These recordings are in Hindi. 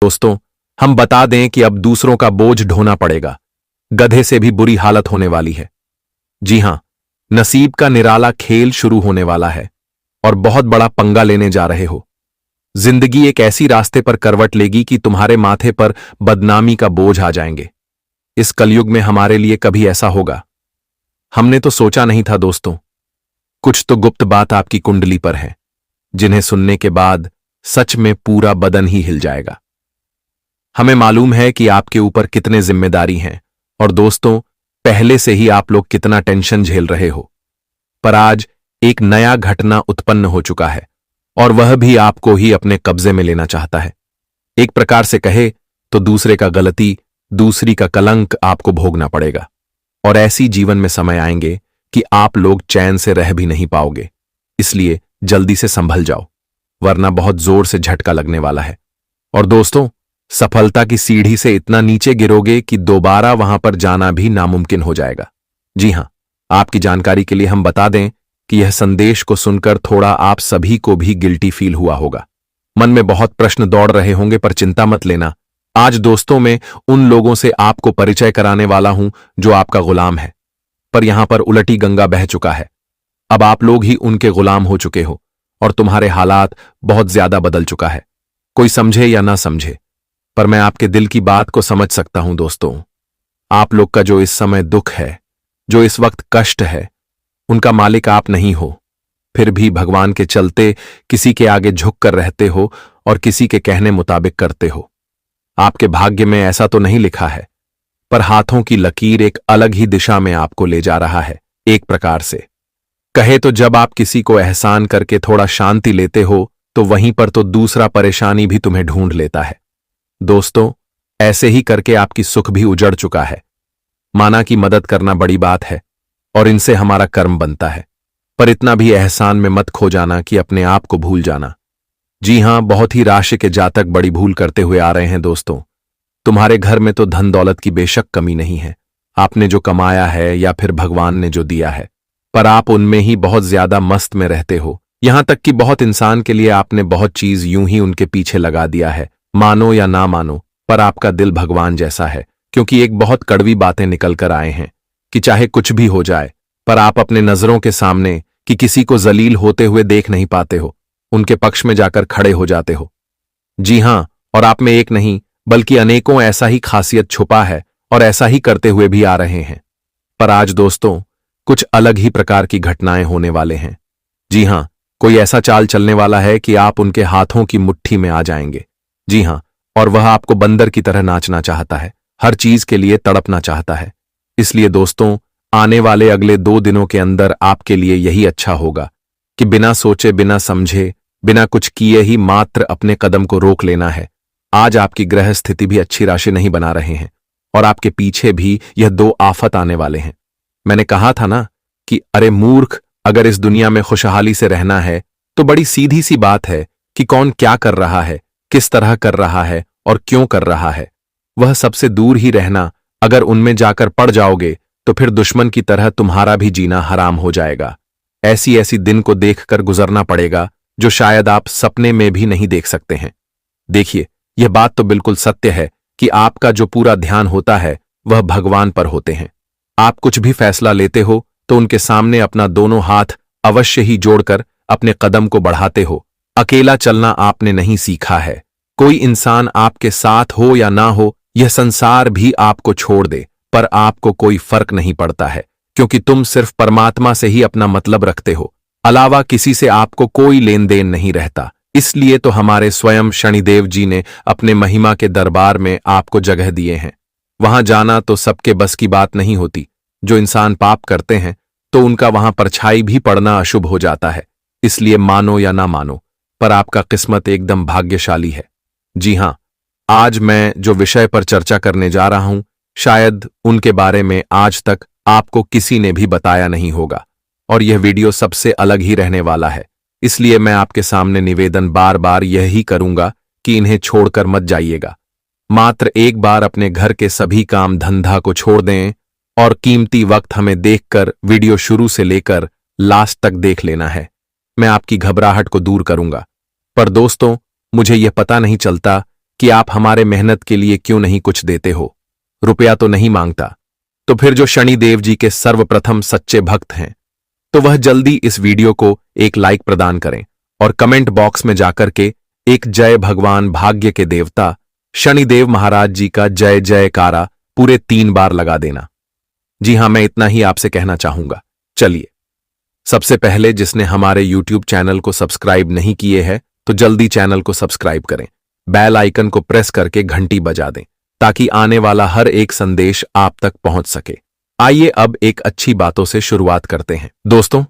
दोस्तों, हम बता दें कि अब दूसरों का बोझ ढोना पड़ेगा। गधे से भी बुरी हालत होने वाली है। जी हां, नसीब का निराला खेल शुरू होने वाला है और बहुत बड़ा पंगा लेने जा रहे हो। जिंदगी एक ऐसी रास्ते पर करवट लेगी कि तुम्हारे माथे पर बदनामी का बोझ आ जाएंगे। इस कलयुग में हमारे लिए कभी ऐसा होगा? हमने तो सोचा नहीं था दोस्तों। कुछ तो गुप्त बात आपकी कुंडली पर है, जिन्हें सुनने के बाद सच में पूरा बदन ही हिल जाएगा। हमें मालूम है कि आपके ऊपर कितने जिम्मेदारी हैं और दोस्तों, पहले से ही आप लोग कितना टेंशन झेल रहे हो। पर आज एक नया घटना उत्पन्न हो चुका है और वह भी आपको ही अपने कब्जे में लेना चाहता है। एक प्रकार से कहे तो दूसरे का गलती, दूसरी का कलंक आपको भोगना पड़ेगा और ऐसी जीवन में समय आएंगे कि आप लोग चैन से रह भी नहीं पाओगे। इसलिए जल्दी से संभल जाओ, वरना बहुत जोर से झटका लगने वाला है। और दोस्तों, सफलता की सीढ़ी से इतना नीचे गिरोगे कि दोबारा वहां पर जाना भी नामुमकिन हो जाएगा। जी हां, आपकी जानकारी के लिए हम बता दें कि यह संदेश को सुनकर थोड़ा आप सभी को भी गिल्टी फील हुआ होगा। मन में बहुत प्रश्न दौड़ रहे होंगे, पर चिंता मत लेना। आज दोस्तों मैं उन लोगों से आपको परिचय कराने वाला हूं जो आपका गुलाम है, पर यहां पर उलटी गंगा बह चुका है। अब आप लोग ही उनके गुलाम हो चुके हो और तुम्हारे हालात बहुत ज्यादा बदल चुका है। कोई समझे या ना समझे, पर मैं आपके दिल की बात को समझ सकता हूं दोस्तों। आप लोग का जो इस समय दुख है, जो इस वक्त कष्ट है, उनका मालिक आप नहीं हो। फिर भी भगवान के चलते किसी के आगे झुक कर रहते हो और किसी के कहने मुताबिक करते हो। आपके भाग्य में ऐसा तो नहीं लिखा है, पर हाथों की लकीर एक अलग ही दिशा में आपको ले जा रहा है। एक प्रकार से कहे तो जब आप किसी को एहसान करके थोड़ा शांति लेते हो, तो वहीं पर तो दूसरा परेशानी भी तुम्हें ढूंढ लेता है। दोस्तों, ऐसे ही करके आपकी सुख भी उजड़ चुका है। माना कि मदद करना बड़ी बात है और इनसे हमारा कर्म बनता है, पर इतना भी एहसान में मत खो जाना कि अपने आप को भूल जाना। जी हां, बहुत ही राशि के जातक बड़ी भूल करते हुए आ रहे हैं दोस्तों। तुम्हारे घर में तो धन दौलत की बेशक कमी नहीं है, आपने जो कमाया है या फिर भगवान ने जो दिया है, पर आप उनमें ही बहुत ज्यादा मस्त में रहते हो। यहां तक कि बहुत इंसान के लिए आपने बहुत चीज यूं ही उनके पीछे लगा दिया है। मानो या ना मानो, पर आपका दिल भगवान जैसा है, क्योंकि एक बहुत कड़वी बातें निकल कर आए हैं कि चाहे कुछ भी हो जाए, पर आप अपने नजरों के सामने कि किसी को जलील होते हुए देख नहीं पाते हो, उनके पक्ष में जाकर खड़े हो जाते हो। जी हां, और आप में एक नहीं बल्कि अनेकों ऐसा ही खासियत छुपा है और ऐसा ही करते हुए भी आ रहे हैं। पर आज दोस्तों, कुछ अलग ही प्रकार की घटनाएं होने वाले हैं। जी हां, कोई ऐसा चाल चलने वाला है कि आप उनके हाथों की मुट्ठी में आ जाएंगे। जी हां, और वह आपको बंदर की तरह नाचना चाहता है, हर चीज के लिए तड़पना चाहता है। इसलिए दोस्तों, आने वाले अगले 2 दिनों के अंदर आपके लिए यही अच्छा होगा कि बिना सोचे, बिना समझे, बिना कुछ किए ही मात्र अपने कदम को रोक लेना है। आज आपकी ग्रह स्थिति भी अच्छी राशि नहीं बना रहे हैं और आपके पीछे भी यह 2 आफत आने वाले हैं। मैंने कहा था ना कि अरे मूर्ख, अगर इस दुनिया में खुशहाली से रहना है तो बड़ी सीधी सी बात है कि कौन क्या कर रहा है, किस तरह कर रहा है और क्यों कर रहा है, वह सबसे दूर ही रहना। अगर उनमें जाकर पड़ जाओगे तो फिर दुश्मन की तरह तुम्हारा भी जीना हराम हो जाएगा। ऐसी ऐसी दिन को देखकर गुजरना पड़ेगा जो शायद आप सपने में भी नहीं देख सकते हैं। देखिए, यह बात तो बिल्कुल सत्य है कि आपका जो पूरा ध्यान होता है वह भगवान पर होते हैं। आप कुछ भी फैसला लेते हो तो उनके सामने अपना दोनों हाथ अवश्य ही जोड़कर अपने कदम को बढ़ाते हो। अकेला चलना आपने नहीं सीखा है। कोई इंसान आपके साथ हो या ना हो, यह संसार भी आपको छोड़ दे, पर आपको कोई फर्क नहीं पड़ता है, क्योंकि तुम सिर्फ परमात्मा से ही अपना मतलब रखते हो। अलावा किसी से आपको कोई लेन देन नहीं रहता। इसलिए तो हमारे स्वयं शनिदेव जी ने अपने महिमा के दरबार में आपको जगह दिए हैं। वहां जाना तो सबके बस की बात नहीं होती। जो इंसान पाप करते हैं तो उनका वहां परछाई भी पड़ना अशुभ हो जाता है। इसलिए मानो या ना मानो, पर आपका किस्मत एकदम भाग्यशाली है। जी हां, आज मैं जो विषय पर चर्चा करने जा रहा हूं, शायद उनके बारे में आज तक आपको किसी ने भी बताया नहीं होगा और यह वीडियो सबसे अलग ही रहने वाला है। इसलिए मैं आपके सामने निवेदन बार बार यही करूंगा कि इन्हें छोड़कर मत जाइएगा। मात्र एक बार अपने घर के सभी काम धंधा को छोड़ दें और कीमती वक्त हमें देखकर वीडियो शुरू से लेकर लास्ट तक देख लेना है। मैं आपकी घबराहट को दूर करूंगा। पर दोस्तों, मुझे यह पता नहीं चलता कि आप हमारे मेहनत के लिए क्यों नहीं कुछ देते हो। रुपया तो नहीं मांगता। तो फिर जो शनिदेव जी के सर्वप्रथम सच्चे भक्त हैं, तो वह जल्दी इस वीडियो को एक लाइक प्रदान करें और कमेंट बॉक्स में जाकर के एक जय भगवान भाग्य के देवता शनिदेव महाराज जी का जय जयकारा पूरे 3 बार लगा देना। जी हां, मैं इतना ही आपसे कहना चाहूंगा। चलिए, सबसे पहले जिसने हमारे YouTube चैनल को सब्सक्राइब नहीं किए हैं तो जल्दी चैनल को सब्सक्राइब करें, बेल आइकन को प्रेस करके घंटी बजा दें ताकि आने वाला हर एक संदेश आप तक पहुंच सके। आइए अब एक अच्छी बातों से शुरुआत करते हैं। दोस्तों,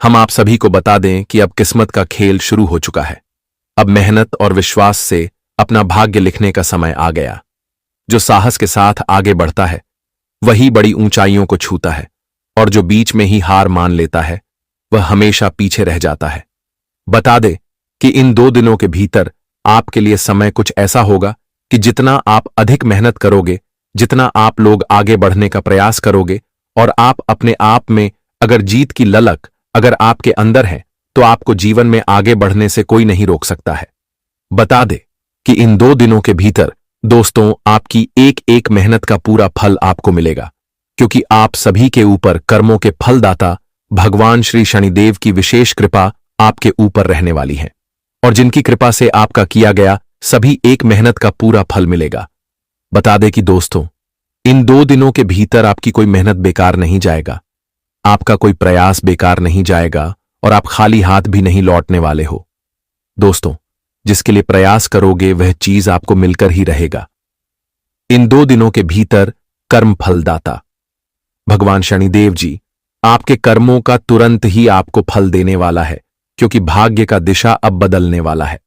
हम आप सभी को बता दें कि अब किस्मत का खेल शुरू हो चुका है। अब मेहनत और विश्वास से अपना भाग्य लिखने का समय आ गया। जो साहस के साथ आगे बढ़ता है वही बड़ी ऊंचाइयों को छूता है, और जो बीच में ही हार मान लेता है वह हमेशा पीछे रह जाता है। बता दे कि इन 2 दिनों के भीतर आपके लिए समय कुछ ऐसा होगा कि जितना आप अधिक मेहनत करोगे, जितना आप लोग आगे बढ़ने का प्रयास करोगे और आप अपने आप में अगर जीत की ललक अगर आपके अंदर है तो आपको जीवन में आगे बढ़ने से कोई नहीं रोक सकता है। बता दे कि इन 2 दिनों के भीतर दोस्तों आपकी एक एक मेहनत का पूरा फल आपको मिलेगा, क्योंकि आप सभी के ऊपर कर्मों के फलदाता भगवान श्री शनिदेव की विशेष कृपा आपके ऊपर रहने वाली है, और जिनकी कृपा से आपका किया गया सभी एक मेहनत का पूरा फल मिलेगा। बता दे कि दोस्तों इन 2 दिनों के भीतर आपकी कोई मेहनत बेकार नहीं जाएगा, आपका कोई प्रयास बेकार नहीं जाएगा और आप खाली हाथ भी नहीं लौटने वाले हो। दोस्तों, जिसके लिए प्रयास करोगे वह चीज आपको मिलकर ही रहेगा। इन 2 दिनों के भीतर कर्म फलदाता भगवान शनिदेव जी आपके कर्मों का तुरंत ही आपको फल देने वाला है, क्योंकि भाग्य का दिशा अब बदलने वाला है।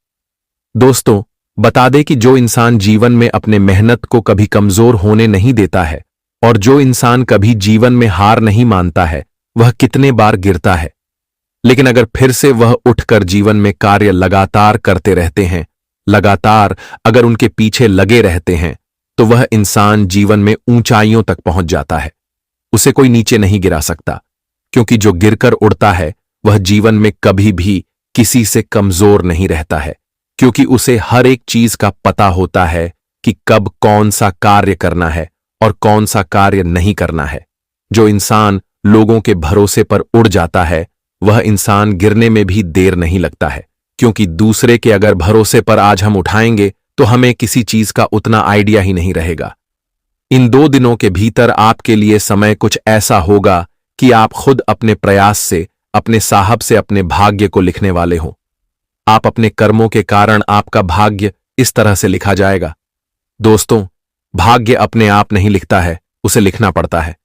दोस्तों, बता दे कि जो इंसान जीवन में अपने मेहनत को कभी कमजोर होने नहीं देता है और जो इंसान कभी जीवन में हार नहीं मानता है, वह कितने बार गिरता है, लेकिन अगर फिर से वह उठकर जीवन में कार्य लगातार करते रहते हैं, लगातार अगर उनके पीछे लगे रहते हैं, तो वह इंसान जीवन में ऊंचाइयों तक पहुंच जाता है। उसे कोई नीचे नहीं गिरा सकता, क्योंकि जो गिरकर उड़ता है वह जीवन में कभी भी किसी से कमजोर नहीं रहता है, क्योंकि उसे हर एक चीज का पता होता है कि कब कौन सा कार्य करना है और कौन सा कार्य नहीं करना है। जो इंसान लोगों के भरोसे पर उड़ जाता है वह इंसान गिरने में भी देर नहीं लगता है, क्योंकि दूसरे के अगर भरोसे पर आज हम उठाएंगे तो हमें किसी चीज का उतना आइडिया ही नहीं रहेगा। इन 2 दिनों के भीतर आपके लिए समय कुछ ऐसा होगा कि आप खुद अपने प्रयास से, अपने साहब से अपने भाग्य को लिखने वाले हो। आप अपने कर्मों के कारण आपका भाग्य इस तरह से लिखा जाएगा। दोस्तों, भाग्य अपने आप नहीं लिखता है, उसे लिखना पड़ता है,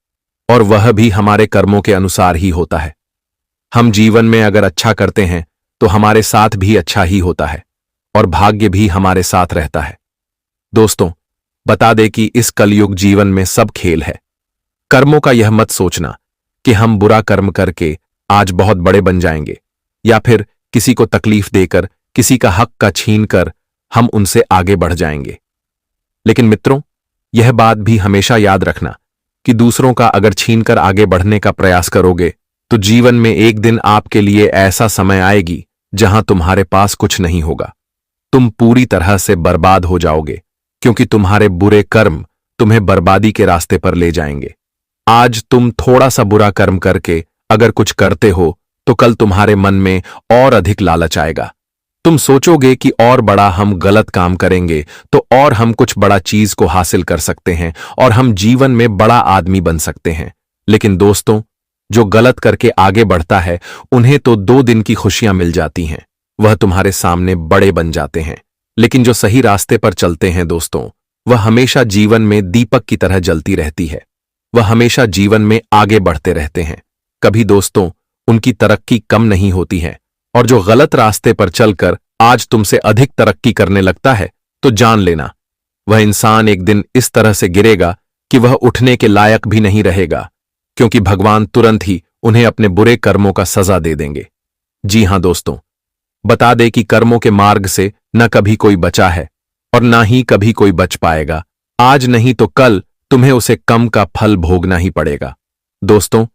और वह भी हमारे कर्मों के अनुसार ही होता है। हम जीवन में अगर अच्छा करते हैं तो हमारे साथ भी अच्छा ही होता है और भाग्य भी हमारे साथ रहता है। दोस्तों, बता दे कि इस कलयुग जीवन में सब खेल है। कर्मों का यह मत सोचना कि हम बुरा कर्म करके आज बहुत बड़े बन जाएंगे, या फिर किसी को तकलीफ देकर, किसी का हक का छीन कर हम उनसे आगे बढ़ जाएंगे। लेकिन मित्रों, यह बात भी हमेशा याद रखना कि दूसरों का अगर छीनकर आगे बढ़ने का प्रयास करोगे तो जीवन में एक दिन आपके लिए ऐसा समय आएगी जहां तुम्हारे पास कुछ नहीं होगा। तुम पूरी तरह से बर्बाद हो जाओगे, क्योंकि तुम्हारे बुरे कर्म तुम्हें बर्बादी के रास्ते पर ले जाएंगे। आज तुम थोड़ा सा बुरा कर्म करके अगर कुछ करते हो तो कल तुम्हारे मन में और अधिक लालच आएगा। तुम सोचोगे कि और बड़ा हम गलत काम करेंगे तो और हम कुछ बड़ा चीज को हासिल कर सकते हैं और हम जीवन में बड़ा आदमी बन सकते हैं। लेकिन दोस्तों, जो गलत करके आगे बढ़ता है उन्हें तो 2 दिन की खुशियां मिल जाती हैं, वह तुम्हारे सामने बड़े बन जाते हैं। लेकिन जो सही रास्ते पर चलते हैं दोस्तों, वह हमेशा जीवन में दीपक की तरह जलती रहती है। वह हमेशा जीवन में आगे बढ़ते रहते हैं। कभी दोस्तों उनकी तरक्की कम नहीं होती है, और जो गलत रास्ते पर चलकर आज तुमसे अधिक तरक्की करने लगता है तो जान लेना वह इंसान एक दिन इस तरह से गिरेगा कि वह उठने के लायक भी नहीं रहेगा, क्योंकि भगवान तुरंत ही उन्हें अपने बुरे कर्मों का सजा दे देंगे। जी हां दोस्तों, बता दे कि कर्मों के मार्ग से न कभी कोई बचा है और ना ही कभी कोई बच पाएगा। आज नहीं तो कल तुम्हें उसे कम का फल भोगना ही पड़ेगा। दोस्तों,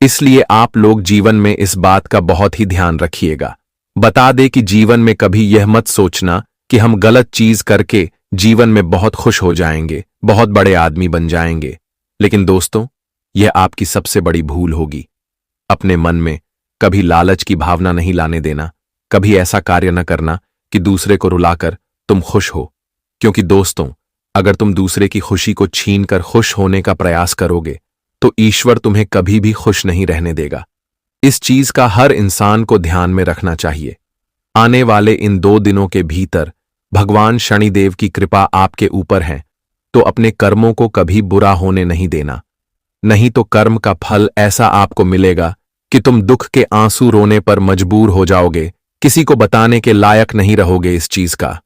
इसलिए आप लोग जीवन में इस बात का बहुत ही ध्यान रखिएगा। बता दे कि जीवन में कभी यह मत सोचना कि हम गलत चीज करके जीवन में बहुत खुश हो जाएंगे, बहुत बड़े आदमी बन जाएंगे। लेकिन दोस्तों, यह आपकी सबसे बड़ी भूल होगी। अपने मन में कभी लालच की भावना नहीं लाने देना, कभी ऐसा कार्य न करना कि दूसरे को रुलाकर तुम खुश हो। क्योंकि दोस्तों, अगर तुम दूसरे की खुशी को छीनकर खुश होने का प्रयास करोगे तो ईश्वर तुम्हें कभी भी खुश नहीं रहने देगा। इस चीज का हर इंसान को ध्यान में रखना चाहिए। आने वाले इन 2 दिनों के भीतर भगवान शनिदेव की कृपा आपके ऊपर है, तो अपने कर्मों को कभी बुरा होने नहीं देना। नहीं तो कर्म का फल ऐसा आपको मिलेगा कि तुम दुख के आंसू रोने पर मजबूर हो जाओगे, किसी को बताने के लायक नहीं रहोगे इस चीज का।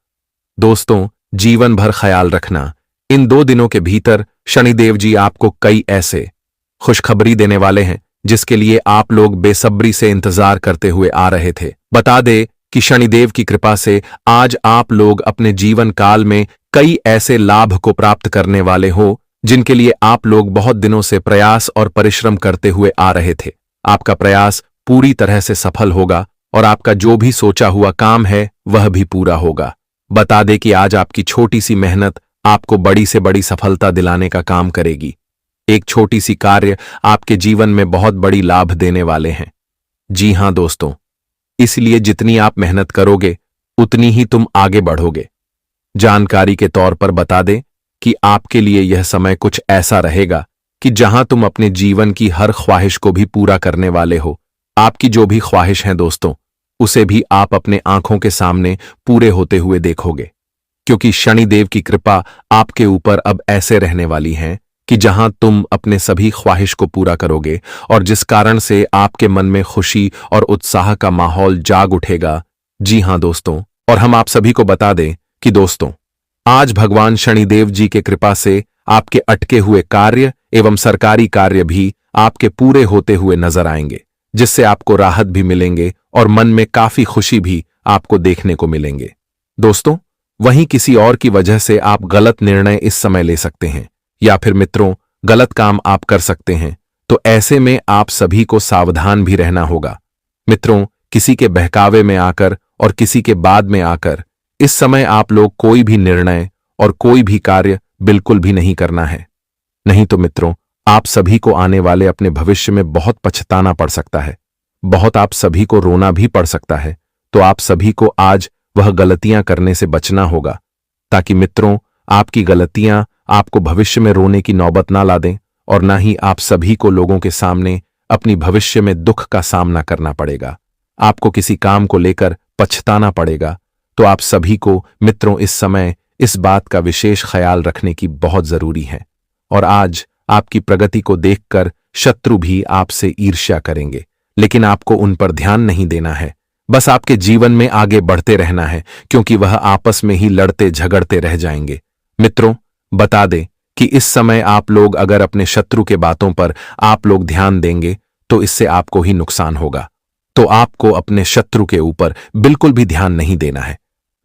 दोस्तों, जीवन भर ख्याल रखना, इन 2 दिनों के भीतर शनिदेव जी आपको कई ऐसे खुशखबरी देने वाले हैं जिसके लिए आप लोग बेसब्री से इंतजार करते हुए आ रहे थे। बता दे कि शनिदेव की कृपा से आज आप लोग अपने जीवन काल में कई ऐसे लाभ को प्राप्त करने वाले हो जिनके लिए आप लोग बहुत दिनों से प्रयास और परिश्रम करते हुए आ रहे थे। आपका प्रयास पूरी तरह से सफल होगा और आपका जो भी सोचा हुआ काम है वह भी पूरा होगा। बता दे कि आज आपकी छोटी सी मेहनत आपको बड़ी से बड़ी सफलता दिलाने का काम करेगी। एक छोटी सी कार्य आपके जीवन में बहुत बड़ी लाभ देने वाले हैं। जी हां दोस्तों, इसलिए जितनी आप मेहनत करोगे उतनी ही तुम आगे बढ़ोगे। जानकारी के तौर पर बता दें कि आपके लिए यह समय कुछ ऐसा रहेगा कि जहां तुम अपने जीवन की हर ख्वाहिश को भी पूरा करने वाले हो। आपकी जो भी ख्वाहिश है दोस्तों, उसे भी आप अपने आंखों के सामने पूरे होते हुए देखोगे। क्योंकि शनिदेव की कृपा आपके ऊपर अब ऐसे रहने वाली है कि जहां तुम अपने सभी ख्वाहिश को पूरा करोगे और जिस कारण से आपके मन में खुशी और उत्साह का माहौल जाग उठेगा। जी हां दोस्तों, और हम आप सभी को बता दें कि दोस्तों, आज भगवान शनिदेव जी के कृपा से आपके अटके हुए कार्य एवं सरकारी कार्य भी आपके पूरे होते हुए नजर आएंगे, जिससे आपको राहत भी मिलेंगे और मन में काफी खुशी भी आपको देखने को मिलेंगे। दोस्तों, वहीं किसी और की वजह से आप गलत निर्णय इस समय ले सकते हैं या फिर मित्रों गलत काम आप कर सकते हैं, तो ऐसे में आप सभी को सावधान भी रहना होगा। मित्रों, किसी के बहकावे में आकर और किसी के बाद में आकर इस समय आप लोग कोई भी निर्णय और कोई भी कार्य बिल्कुल भी नहीं करना है। नहीं तो मित्रों, आप सभी को आने वाले अपने भविष्य में बहुत पछताना पड़ सकता है, बहुत आप सभी को रोना भी पड़ सकता है। तो आप सभी को आज वह गलतियां करने से बचना होगा, ताकि मित्रों आपकी गलतियां आपको भविष्य में रोने की नौबत ना ला दें और ना ही आप सभी को लोगों के सामने अपनी भविष्य में दुख का सामना करना पड़ेगा, आपको किसी काम को लेकर पछताना पड़ेगा। तो आप सभी को मित्रों इस समय इस बात का विशेष ख्याल रखने की बहुत जरूरी है। और आज आपकी प्रगति को देखकर शत्रु भी आपसे ईर्ष्या करेंगे, लेकिन आपको उन पर ध्यान नहीं देना है। बस आपके जीवन में आगे बढ़ते रहना है, क्योंकि वह आपस में ही लड़ते झगड़ते रह जाएंगे। मित्रों, बता दें कि इस समय आप लोग अगर अपने शत्रु के बातों पर आप लोग ध्यान देंगे तो इससे आपको ही नुकसान होगा। तो आपको अपने शत्रु के ऊपर बिल्कुल भी ध्यान नहीं देना है।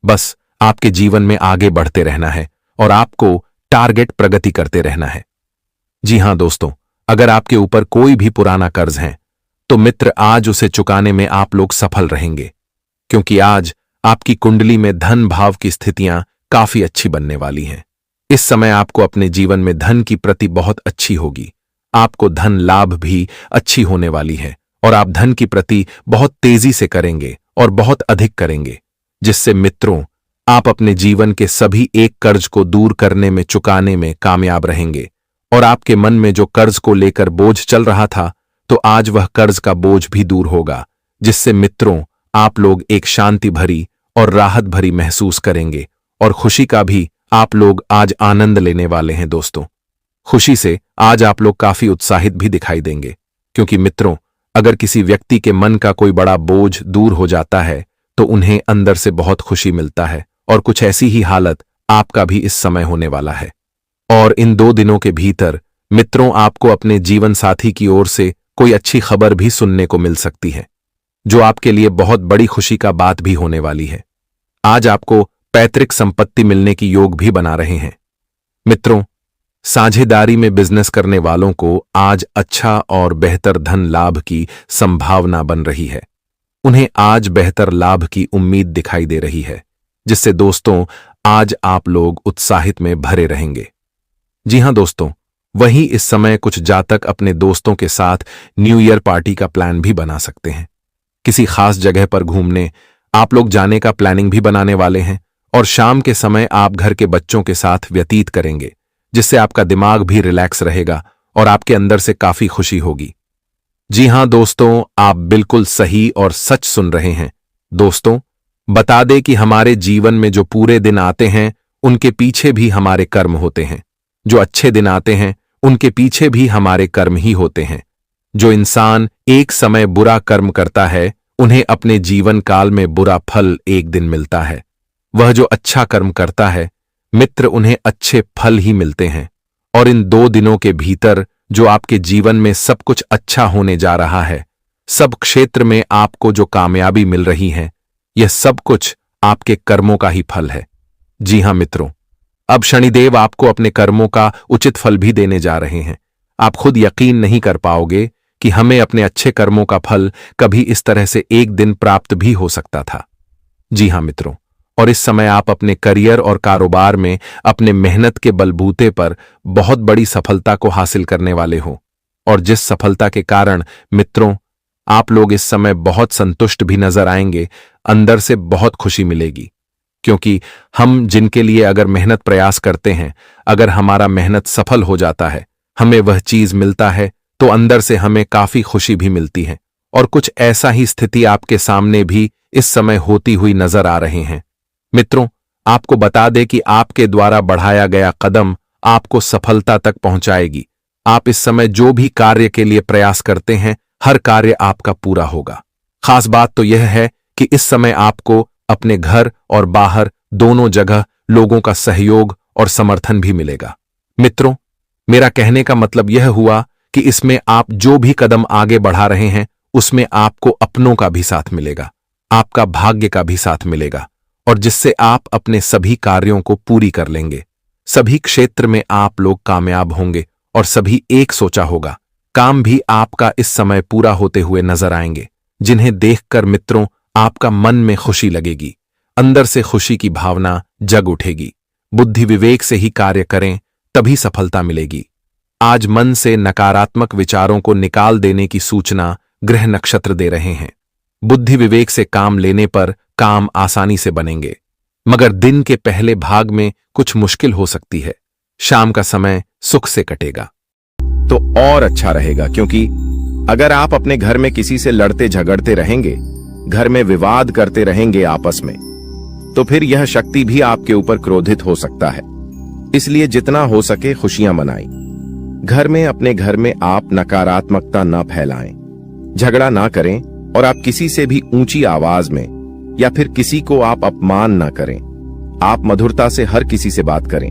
बस आपके जीवन में आगे बढ़ते रहना है और आपको टारगेट प्रगति करते रहना है। जी हां दोस्तों, अगर आपके ऊपर कोई भी पुराना कर्ज है तो मित्र आज उसे चुकाने में आप लोग सफल रहेंगे, क्योंकि आज आपकी कुंडली में धन भाव की स्थितियां काफी अच्छी बनने वाली हैं। इस समय आपको अपने जीवन में धन की प्रति बहुत अच्छी होगी, आपको धन लाभ भी अच्छी होने वाली है और आप धन की प्रति बहुत तेजी से करेंगे और बहुत अधिक करेंगे, जिससे मित्रों आप अपने जीवन के सभी एक कर्ज को दूर करने में चुकाने में कामयाब रहेंगे। और आपके मन में जो कर्ज को लेकर बोझ चल रहा था, तो आज वह कर्ज का बोझ भी दूर होगा, जिससे मित्रों आप लोग एक शांति भरी और राहत भरी महसूस करेंगे और खुशी का भी आप लोग आज आनंद लेने वाले हैं। दोस्तों, खुशी से आज आप लोग काफी उत्साहित भी दिखाई देंगे, क्योंकि मित्रों अगर किसी व्यक्ति के मन का कोई बड़ा बोझ दूर हो जाता है तो उन्हें अंदर से बहुत खुशी मिलता है, और कुछ ऐसी ही हालत आपका भी इस समय होने वाला है। और इन 2 दिनों के भीतर मित्रों आपको अपने जीवन साथी की ओर से कोई अच्छी खबर भी सुनने को मिल सकती है, जो आपके लिए बहुत बड़ी खुशी का बात भी होने वाली है। आज आपको पैतृक संपत्ति मिलने की योग भी बना रहे हैं। मित्रों, साझेदारी में बिजनेस करने वालों को आज अच्छा और बेहतर धन लाभ की संभावना बन रही है। उन्हें आज बेहतर लाभ की उम्मीद दिखाई दे रही है, जिससे दोस्तों आज आप लोग उत्साहित में भरे रहेंगे। जी हां दोस्तों, वहीं इस समय कुछ जातक अपने दोस्तों के साथ न्यू ईयर पार्टी का प्लान भी बना सकते हैं। किसी खास जगह पर घूमने आप लोग जाने का प्लानिंग भी बनाने वाले हैं और शाम के समय आप घर के बच्चों के साथ व्यतीत करेंगे, जिससे आपका दिमाग भी रिलैक्स रहेगा और आपके अंदर से काफी खुशी होगी। जी हां दोस्तों, आप बिल्कुल सही और सच सुन रहे हैं। दोस्तों, बता दें कि हमारे जीवन में जो पूरे दिन आते हैं उनके पीछे भी हमारे कर्म होते हैं। जो अच्छे दिन आते हैं उनके पीछे भी हमारे कर्म ही होते हैं। जो इंसान एक समय बुरा कर्म करता है उन्हें अपने जीवन काल में बुरा फल एक दिन मिलता है। वह जो अच्छा कर्म करता है मित्र, उन्हें अच्छे फल ही मिलते हैं। और इन 2 दिनों के भीतर जो आपके जीवन में सब कुछ अच्छा होने जा रहा है, सब क्षेत्र में आपको जो कामयाबी मिल रही है, यह सब कुछ आपके कर्मों का ही फल है। जी हां मित्रों, अब शनिदेव आपको अपने कर्मों का उचित फल भी देने जा रहे हैं। आप खुद यकीन नहीं कर पाओगे कि हमें अपने अच्छे कर्मों का फल कभी इस तरह से एक दिन प्राप्त भी हो सकता था। जी हां मित्रों, और इस समय आप अपने करियर और कारोबार में अपने मेहनत के बलबूते पर बहुत बड़ी सफलता को हासिल करने वाले हो। और जिस सफलता के कारण मित्रों आप लोग इस समय बहुत संतुष्ट भी नजर आएंगे, अंदर से बहुत खुशी मिलेगी। क्योंकि हम जिनके लिए अगर मेहनत प्रयास करते हैं, अगर हमारा मेहनत सफल हो जाता है, हमें वह चीज मिलता है, तो अंदर से हमें काफी खुशी भी मिलती है। और कुछ ऐसा ही स्थिति आपके सामने भी इस समय होती हुई नजर आ रहे हैं। मित्रों, आपको बता दें कि आपके द्वारा बढ़ाया गया कदम आपको सफलता तक पहुंचाएगी। आप इस समय जो भी कार्य के लिए प्रयास करते हैं, हर कार्य आपका पूरा होगा। खास बात तो यह है कि इस समय आपको अपने घर और बाहर दोनों जगह लोगों का सहयोग और समर्थन भी मिलेगा। मित्रों, मेरा कहने का मतलब यह हुआ कि इसमें आप जो भी कदम आगे बढ़ा रहे हैं, उसमें आपको अपनों का भी साथ मिलेगा, आपका भाग्य का भी साथ मिलेगा, और जिससे आप अपने सभी कार्यों को पूरी कर लेंगे। सभी क्षेत्र में आप लोग कामयाब होंगे और सभी एक सोचा होगा काम भी आपका इस समय पूरा होते हुए नजर आएंगे, जिन्हें देखकर मित्रों आपका मन में खुशी लगेगी, अंदर से खुशी की भावना जग उठेगी। बुद्धि विवेक से ही कार्य करें, तभी सफलता मिलेगी। आज मन से नकारात्मक विचारों को निकाल देने की सूचना ग्रह नक्षत्र दे रहे हैं। बुद्धि विवेक से काम लेने पर काम आसानी से बनेंगे, मगर दिन के पहले भाग में कुछ मुश्किल हो सकती है। शाम का समय सुख से कटेगा तो और अच्छा रहेगा, क्योंकि अगर आप अपने घर में किसी से लड़ते झगड़ते रहेंगे, घर में विवाद करते रहेंगे आपस में, तो फिर यह शक्ति भी आपके ऊपर क्रोधित हो सकता है। इसलिए जितना हो सके खुशियां मनाएं। घर में, अपने घर में आप नकारात्मकता न फैलाएं, झगड़ा ना करें, और आप किसी से भी ऊंची आवाज में या फिर किसी को आप अपमान ना करें। आप मधुरता से हर किसी से बात करें।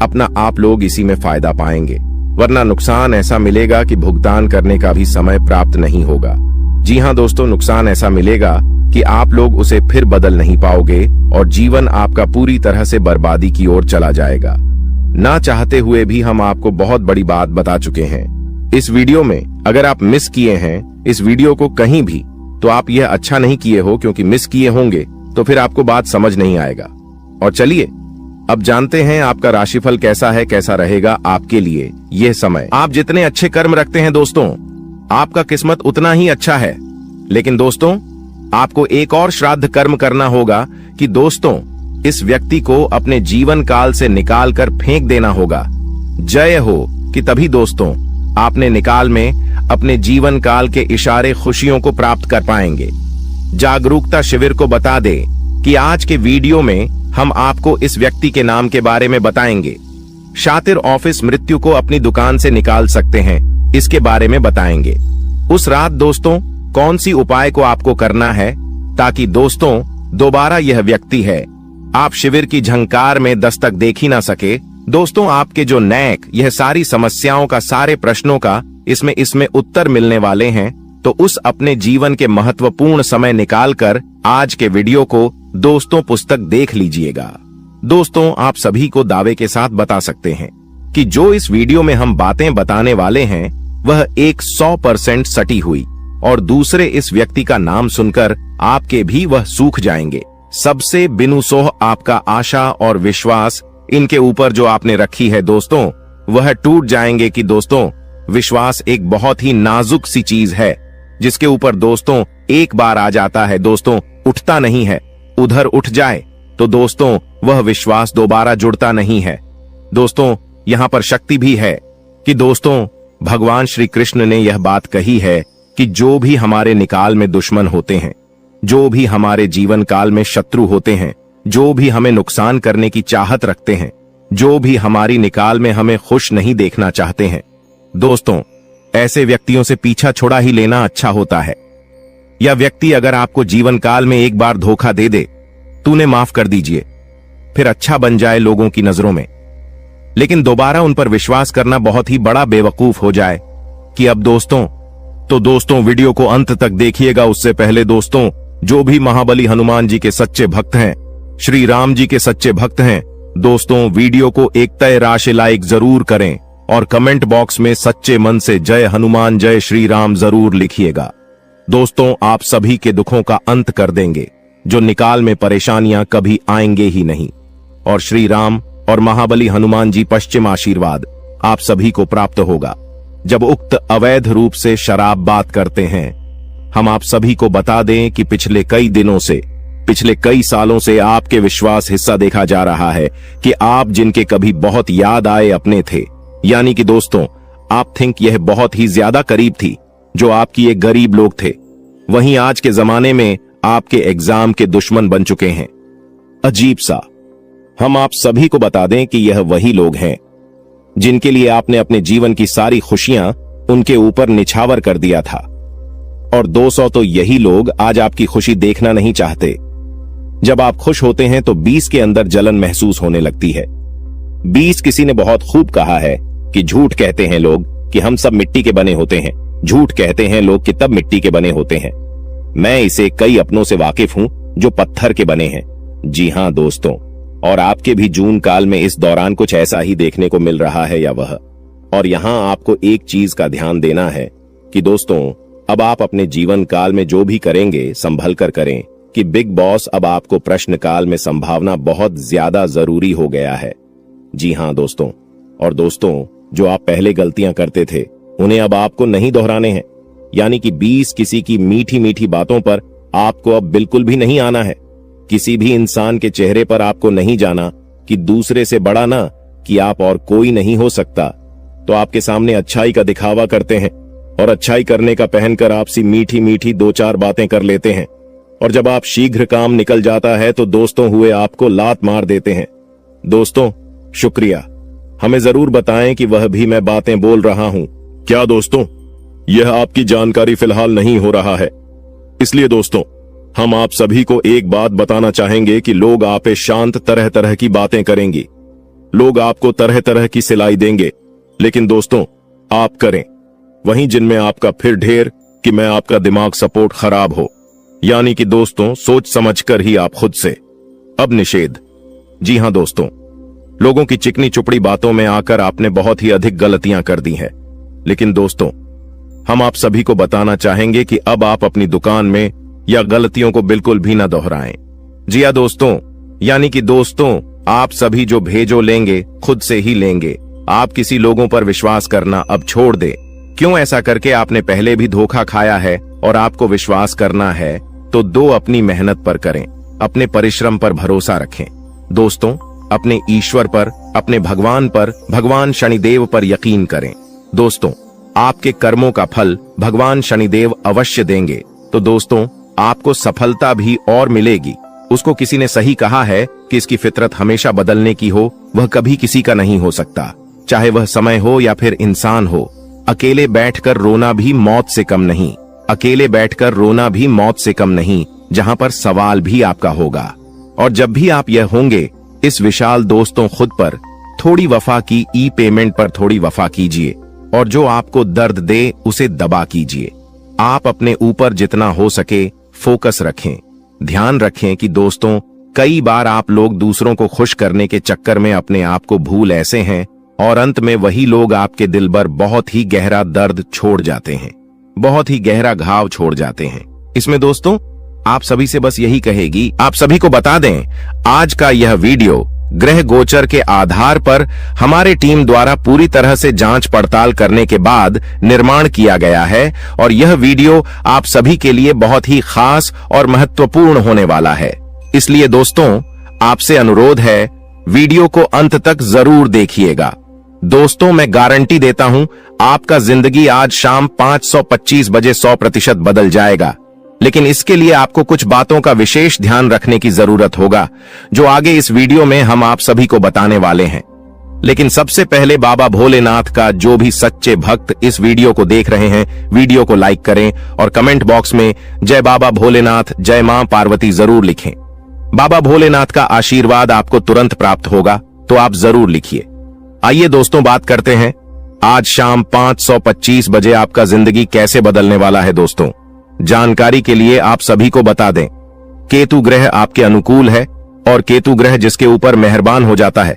अपना आप लोग इसी में फायदा पाएंगे, वरना नुकसान ऐसा मिलेगा कि भुगतान करने का भी समय प्राप्त नहीं होगा। जी हां दोस्तों, नुकसान ऐसा मिलेगा कि आप लोग उसे फिर बदल नहीं पाओगे और जीवन आपका पूरी तरह से बर्बादी की ओर चला जाएगा। ना चाहते हुए भी हम आपको बहुत बड़ी बात बता चुके हैं इस वीडियो में। अगर आप मिस किए हैं इस वीडियो को कहीं भी, तो आप यह अच्छा नहीं किए हो, क्योंकि मिस किए होंगे तो फिर आपको बात समझ नहीं आएगा। और चलिए अब जानते हैं आपका राशिफल कैसा है, कैसा रहेगा आपके लिए यह समय। आप जितने अच्छे कर्म रखते हैं दोस्तों, आपका किस्मत उतना ही अच्छा है। लेकिन दोस्तों, आपको एक और श्राद्ध कर्म करना होगा कि दोस्तों इस व्यक्ति को अपने जीवन काल से निकाल कर फेंक देना होगा। जय हो कि तभी दोस्तों आपने निकाल में अपने जीवन काल के इशारे खुशियों को प्राप्त कर पाएंगे। जागरूकता शिविर को बता दे कि आज के वीडियो में हम आपको इस व्यक्ति के नाम के बारे में बताएंगे। शातिर ऑफिस मृत्यु को अपनी दुकान से निकाल सकते हैं, इसके बारे में बताएंगे। उस रात दोस्तों कौन सी उपाय को आपको करना है ताकि दोस्तों दोबारा यह व्यक्ति है आप शिविर की झंकार में दस्तक देख ही ना सके। दोस्तों आपके जो नैक यह सारी समस्याओं का, सारे प्रश्नों का इसमें उत्तर मिलने वाले हैं। तो उस अपने जीवन के महत्वपूर्ण समय निकालकर आज के वीडियो को दोस्तों पुस्तक देख लीजिएगा। दोस्तों आप सभी को दावे के साथ बता सकते हैं कि जो इस वीडियो में हम बातें बताने वाले हैं वह 100% सटी हुई, और दूसरे इस व्यक्ति का नाम सुनकर आपके भी वह सूख जाएंगे। सबसे बिनुसोह आपका आशा और विश्वास इनके ऊपर जो आपने रखी है दोस्तों, वह टूट जाएंगे कि दोस्तों विश्वास एक बहुत ही नाजुक सी चीज है, जिसके ऊपर दोस्तों एक बार आ जाता है दोस्तों उठता नहीं है। उधर उठ जाए तो दोस्तों वह विश्वास दोबारा जुड़ता नहीं है। दोस्तों यहां पर शक्ति भी है कि दोस्तों भगवान श्री कृष्ण ने यह बात कही है कि जो भी हमारे निकाल में दुश्मन होते हैं, जो भी हमारे जीवन काल में शत्रु होते हैं, जो भी हमें नुकसान करने की चाहत रखते हैं, जो भी हमारी निकाल में हमें खुश नहीं देखना चाहते हैं, दोस्तों ऐसे व्यक्तियों से पीछा छोड़ा ही लेना अच्छा होता है। यह व्यक्ति अगर आपको जीवन काल में एक बार धोखा दे दे, तूने माफ कर दीजिए, फिर अच्छा बन जाए लोगों की नजरों में, लेकिन दोबारा उन पर विश्वास करना बहुत ही बड़ा बेवकूफ हो जाए कि अब दोस्तों वीडियो को अंत तक देखिएगा। उससे पहले दोस्तों जो भी महाबली हनुमान जी के सच्चे भक्त हैं, श्री राम जी के सच्चे भक्त हैं, दोस्तों वीडियो को एक तय राशि लाइक जरूर करें और कमेंट बॉक्स में सच्चे मन से जय हनुमान जय श्री राम जरूर लिखिएगा। दोस्तों आप सभी के दुखों का अंत कर देंगे, जो निकाल में परेशानियां कभी आएंगे ही नहीं, और श्री राम और महाबली हनुमान जी पश्चिम आशीर्वाद आप सभी को प्राप्त होगा। जब उक्त अवैध रूप से शराब बात करते हैं, हम आप सभी को बता दें कि पिछले कई सालों से आपके विश्वास हिस्सा देखा जा रहा है कि आप जिनके कभी बहुत याद आए अपने थे, यानी कि दोस्तों आप थिंक यह बहुत ही ज्यादा करीब थी, जो आपकी एक गरीब लोग थे, वहीं आज के जमाने में आपके एग्जाम के दुश्मन बन चुके हैं। अजीब सा। हम आप सभी को बता दें कि यह वही लोग हैं जिनके लिए आपने अपने जीवन की सारी खुशियां उनके ऊपर निछावर कर दिया था, और 200 तो यही लोग आज आपकी खुशी देखना नहीं चाहते। जब आप खुश होते हैं तो 20 के अंदर जलन महसूस होने लगती है। 20 किसी ने बहुत खूब कहा है कि झूठ कहते हैं लोग कि हम सब मिट्टी के बने होते हैं, झूठ कहते हैं लोग कि तब मिट्टी के बने होते हैं। मैं इसे कई अपनों से वाकिफ हूं जो पत्थर के बने हैं। जी हां दोस्तों, और आपके भी जून काल में इस दौरान कुछ ऐसा ही देखने को मिल रहा है या वह। और यहां आपको एक चीज का ध्यान देना है कि दोस्तों अब आप अपने जीवन काल में जो भी करेंगे संभल कर करें, कि बिग बॉस अब आपको प्रश्न काल में संभावना बहुत ज्यादा जरूरी हो गया है। जी हां दोस्तों, और दोस्तों जो आप पहले गलतियां करते थे उन्हें अब आपको नहीं दोहराने हैं, यानी कि 20 किसी की मीठी मीठी बातों पर आपको अब बिल्कुल भी नहीं आना है। किसी भी इंसान के चेहरे पर आपको नहीं जाना कि दूसरे से बड़ा ना कि आप और कोई नहीं हो सकता, तो आपके सामने अच्छाई का दिखावा करते हैं और अच्छाई करने का पहनकर आपसी मीठी मीठी 2-4 बातें कर लेते हैं, और जब आप शीघ्र काम निकल जाता है तो दोस्तों हुए आपको लात मार देते हैं। दोस्तों शुक्रिया, हमें जरूर बताएं कि वह भी मैं बातें बोल रहा हूं क्या। दोस्तों यह आपकी जानकारी फिलहाल नहीं हो रहा है, इसलिए दोस्तों हम आप सभी को एक बात बताना चाहेंगे कि लोग आप पे शांत तरह तरह की बातें करेंगी, लोग आपको तरह तरह की सिलाई देंगे, लेकिन दोस्तों आप करें वहीं जिनमें आपका फिर ढेर कि मैं आपका दिमाग सपोर्ट खराब हो, यानी कि दोस्तों सोच समझकर ही आप खुद से अब निषेध। जी हां दोस्तों, लोगों की चिकनी चुपड़ी बातों में आकर आपने बहुत ही अधिक गलतियां कर दी हैं, लेकिन दोस्तों हम आप सभी को बताना चाहेंगे कि अब आप अपनी दुकान में या गलतियों को बिल्कुल भी न दोहराएं। जी हां दोस्तों, यानी कि दोस्तों आप सभी जो भेजो लेंगे खुद से ही लेंगे। आप किसी लोगों पर विश्वास करना अब छोड़ दे। क्यों ऐसा करके आपने पहले भी धोखा खाया है और आपको विश्वास करना है तो अपनी मेहनत पर करें, अपने परिश्रम पर भरोसा रखें। दोस्तों अपने ईश्वर पर, अपने भगवान पर, भगवान शनिदेव पर यकीन करें। दोस्तों आपके कर्मों का फल भगवान शनिदेव अवश्य देंगे, तो दोस्तों आपको सफलता भी और मिलेगी। उसको किसी ने सही कहा है कि इसकी फितरत हमेशा बदलने की हो, वह कभी किसी का नहीं हो सकता, चाहे वह समय हो या फिर इंसान हो। अकेले बैठकर रोना भी मौत से कम नहीं, अकेले बैठकर रोना भी मौत से कम नहीं, जहां पर सवाल भी आपका होगा। और जब भी आप यह होंगे, इस विशाल दोस्तों खुद पर थोड़ी वफा की पेमेंट पर थोड़ी वफा कीजिए, और जो आपको दर्द दे उसे दबा कीजिए। आप अपने ऊपर जितना हो सके फोकस रखें। ध्यान रखें कि दोस्तों कई बार आप लोग दूसरों को खुश करने के चक्कर में अपने आप को भूल ऐसे हैं, और अंत में वही लोग आपके दिल पर बहुत ही गहरा दर्द छोड़ जाते हैं, बहुत ही गहरा घाव छोड़ जाते हैं। इसमें दोस्तों आप सभी से बस यही कहेगी, आप सभी को बता दें, आज का यह वीडियो ग्रह गोचर के आधार पर हमारे टीम द्वारा पूरी तरह से जांच पड़ताल करने के बाद निर्माण किया गया है और यह वीडियो आप सभी के लिए बहुत ही खास और महत्वपूर्ण होने वाला है। इसलिए दोस्तों, आपसे अनुरोध है, वीडियो को अंत तक जरूर देखिएगा। दोस्तों, मैं गारंटी देता हूं, आपका जिंदगी आज शाम 5:25 बजे 100% बदल जाएगा। लेकिन इसके लिए आपको कुछ बातों का विशेष ध्यान रखने की जरूरत होगा, जो आगे इस वीडियो में हम आप सभी को बताने वाले हैं। लेकिन सबसे पहले बाबा भोलेनाथ का जो भी सच्चे भक्त इस वीडियो को देख रहे हैं, वीडियो को लाइक करें और कमेंट बॉक्स में जय बाबा भोलेनाथ, जय मां पार्वती जरूर लिखें। बाबा भोलेनाथ का आशीर्वाद आपको तुरंत प्राप्त होगा, तो आप जरूर लिखिए। आइए दोस्तों, बात करते हैं आज शाम 5:25 बजे आपका जिंदगी कैसे बदलने वाला है। दोस्तों, जानकारी के लिए आप सभी को बता दें, केतु ग्रह आपके अनुकूल है और केतु ग्रह जिसके ऊपर मेहरबान हो जाता है,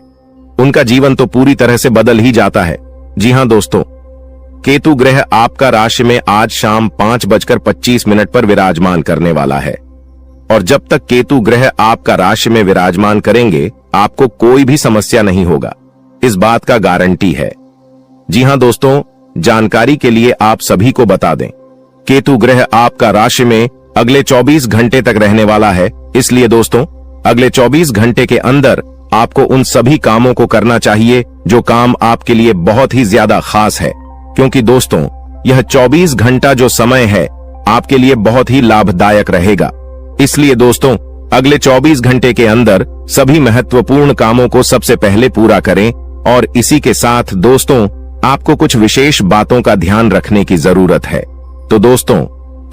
उनका जीवन तो पूरी तरह से बदल ही जाता है। जी हां दोस्तों, केतु ग्रह आपका राशि में आज शाम 5:25 पर विराजमान करने वाला है और जब तक केतु ग्रह आपका राशि में विराजमान करेंगे, आपको कोई भी समस्या नहीं होगा, इस बात का गारंटी है। जी हां दोस्तों, जानकारी के लिए आप सभी को बता दें, केतु ग्रह आपका राशि में अगले 24 घंटे तक रहने वाला है। इसलिए दोस्तों, अगले 24 घंटे के अंदर आपको उन सभी कामों को करना चाहिए जो काम आपके लिए बहुत ही ज्यादा खास है, क्योंकि दोस्तों, यह 24 घंटा जो समय है आपके लिए बहुत ही लाभदायक रहेगा। इसलिए दोस्तों, अगले 24 घंटे के अंदर सभी महत्वपूर्ण कामों को सबसे पहले पूरा करें और इसी के साथ दोस्तों, आपको कुछ विशेष बातों का ध्यान रखने की जरूरत है। तो दोस्तों,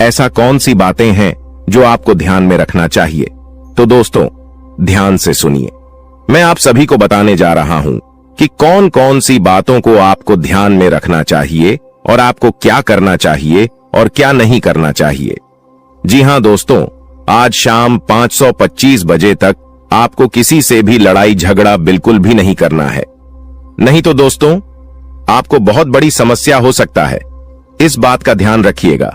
ऐसा कौन सी बातें हैं जो आपको ध्यान में रखना चाहिए? तो दोस्तों, ध्यान से सुनिए। मैं आप सभी को बताने जा रहा हूं कि कौन कौन सी बातों को आपको ध्यान में रखना चाहिए और आपको क्या करना चाहिए और क्या नहीं करना चाहिए। जी हां दोस्तों, आज शाम 5:25 बजे तक आपको किसी से भी लड़ाई झगड़ा बिल्कुल भी नहीं करना है। नहीं तो दोस्तों, आपको बहुत बड़ी समस्या हो सकता है, इस बात का ध्यान रखिएगा।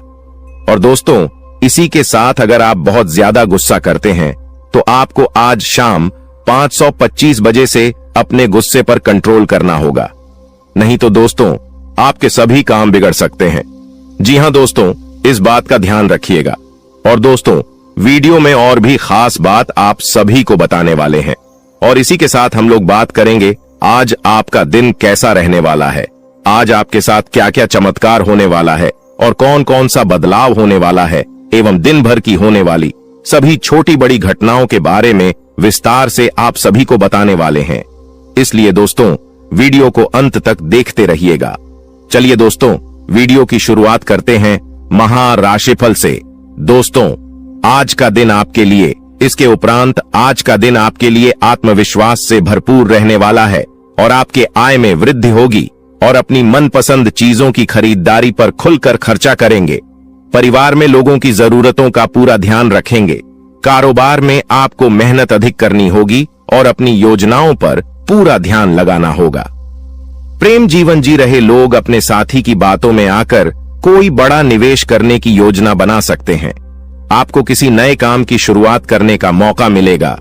और दोस्तों, इसी के साथ अगर आप बहुत ज्यादा गुस्सा करते हैं तो आपको आज शाम 5:25 बजे से अपने गुस्से पर कंट्रोल करना होगा, नहीं तो दोस्तों, आपके सभी काम बिगड़ सकते हैं। जी हां दोस्तों, इस बात का ध्यान रखिएगा। और दोस्तों, वीडियो में और भी खास बात आप सभी को बताने वाले हैं और इसी के साथ हम लोग बात करेंगे आज आपका दिन कैसा रहने वाला है, आज आपके साथ क्या क्या चमत्कार होने वाला है और कौन कौन सा बदलाव होने वाला है, एवं दिन भर की होने वाली सभी छोटी बड़ी घटनाओं के बारे में विस्तार से आप सभी को बताने वाले हैं। इसलिए दोस्तों, वीडियो को अंत तक देखते रहिएगा। चलिए दोस्तों, वीडियो की शुरुआत करते हैं महाराशिफल से। दोस्तों, आज का दिन आपके लिए, इसके उपरांत आज का दिन आपके लिए आत्मविश्वास से भरपूर रहने वाला है और आपके आय में वृद्धि होगी और अपनी मनपसंद चीजों की खरीदारी पर खुलकर खर्चा करेंगे। परिवार में लोगों की जरूरतों का पूरा ध्यान रखेंगे। कारोबार में आपको मेहनत अधिक करनी होगी और अपनी योजनाओं पर पूरा ध्यान लगाना होगा। प्रेम जीवन जी रहे लोग अपने साथी की बातों में आकर कोई बड़ा निवेश करने की योजना बना सकते हैं। आपको किसी नए काम की शुरुआत करने का मौका मिलेगा।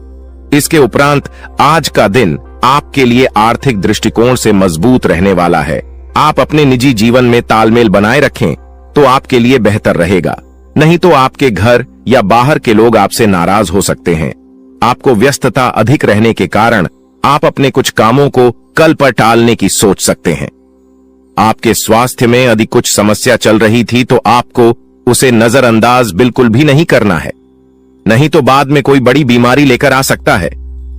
इसके उपरांत आज का दिन आपके लिए आर्थिक दृष्टिकोण से मजबूत रहने वाला है। आप अपने निजी जीवन में तालमेल बनाए रखें तो आपके लिए बेहतर रहेगा, नहीं तो आपके घर या बाहर के लोग आपसे नाराज हो सकते हैं। आपको व्यस्तता अधिक रहने के कारण आप अपने कुछ कामों को कल पर टालने की सोच सकते हैं। आपके स्वास्थ्य में यदि कुछ समस्या चल रही थी तो आपको उसे नजरअंदाज बिल्कुल भी नहीं करना है, नहीं तो बाद में कोई बड़ी बीमारी लेकर आ सकता है।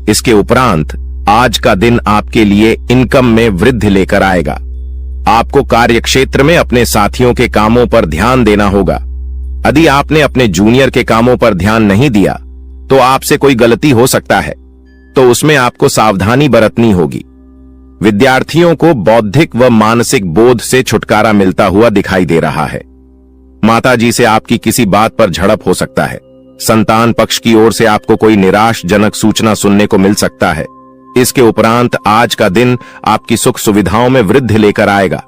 इसके उपरांत आज का दिन आपके लिए इनकम में वृद्धि लेकर आएगा। आपको कार्यक्षेत्र में अपने साथियों के कामों पर ध्यान देना होगा। यदि आपने अपने जूनियर के कामों पर ध्यान नहीं दिया तो आपसे कोई गलती हो सकता है, तो उसमें आपको सावधानी बरतनी होगी। विद्यार्थियों को बौद्धिक व मानसिक बोझ से छुटकारा मिलता हुआ दिखाई दे रहा है। माताजी से आपकी किसी बात पर झड़प हो सकता है। संतान पक्ष की ओर से आपको कोई निराशजनक सूचना सुनने को मिल सकता है। इसके उपरांत आज का दिन आपकी सुख सुविधाओं में वृद्धि लेकर आएगा।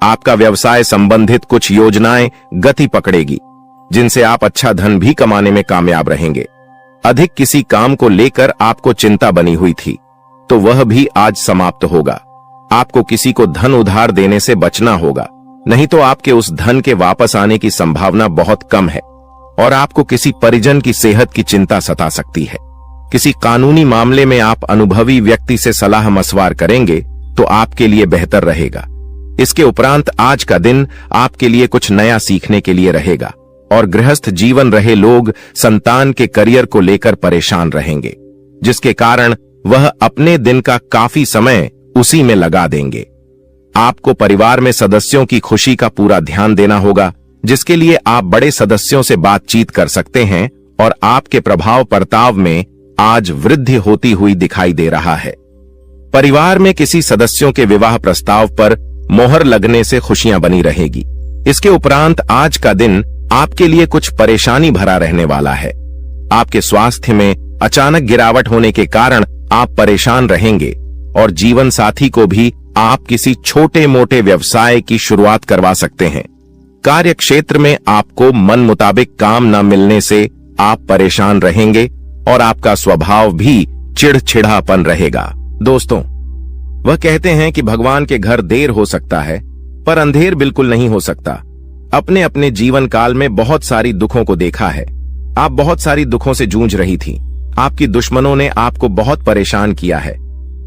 आपका व्यवसाय संबंधित कुछ योजनाएं गति पकड़ेगी। जिनसे आप अच्छा धन भी कमाने में कामयाब रहेंगे। अधिक किसी काम को लेकर आपको चिंता बनी हुई थी तो वह भी आज समाप्त होगा। आपको किसी को धन उधार देने से बचना होगा, नहीं तो आपके उस धन के वापस आने की संभावना बहुत कम है। और आपको किसी परिजन की सेहत की चिंता सता सकती है। किसी कानूनी मामले में आप अनुभवी व्यक्ति से सलाह मशवरा करेंगे तो आपके लिए बेहतर रहेगा। इसके उपरांत आज का दिन आपके लिए कुछ नया सीखने के लिए रहेगा और गृहस्थ जीवन रहे लोग संतान के करियर को लेकर परेशान रहेंगे, जिसके कारण वह अपने दिन का काफी समय उसी में लगा देंगे। आपको परिवार में सदस्यों की खुशी का पूरा ध्यान देना होगा, जिसके लिए आप बड़े सदस्यों से बातचीत कर सकते हैं और आपके प्रभाव प्रताप में आज वृद्धि होती हुई दिखाई दे रहा है। परिवार में किसी सदस्यों के विवाह प्रस्ताव पर मोहर लगने से खुशियां बनी रहेगी। इसके उपरांत आज का दिन आपके लिए कुछ परेशानी भरा रहने वाला है। आपके स्वास्थ्य में अचानक गिरावट होने के कारण आप परेशान रहेंगे और जीवन साथी को भी आप किसी छोटे मोटे व्यवसाय की शुरुआत करवा सकते हैं। कार्य क्षेत्र में आपको मन मुताबिक काम न मिलने से आप परेशान रहेंगे और आपका स्वभाव भी चिड़चिड़ापन रहेगा। दोस्तों, वह कहते हैं कि भगवान के घर देर हो सकता है पर अंधेर बिल्कुल नहीं हो सकता। अपने अपने जीवन काल में बहुत सारी दुखों को देखा है। आप बहुत सारी दुखों से जूझ रही थी। आपकी दुश्मनों ने आपको बहुत परेशान किया है।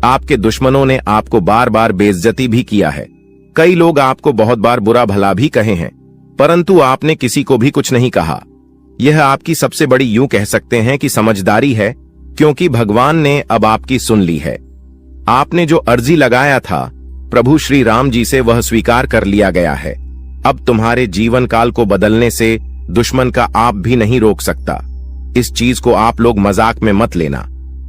आपके दुश्मनों ने आपको बार बार बेइज्जती भी किया है। कई लोग आपको बहुत बार बुरा भला भी कहे हैं, परंतु आपने किसी को भी कुछ नहीं कहा। यह आपकी सबसे बड़ी, यूं कह सकते हैं कि समझदारी है, क्योंकि भगवान ने अब आपकी सुन ली है। आपने जो अर्जी लगाया था प्रभु श्री राम जी से, वह स्वीकार कर लिया गया है। अब तुम्हारे जीवन काल को बदलने से दुश्मन का आप भी नहीं रोक सकता। इस चीज को आप लोग मजाक में मत लेना,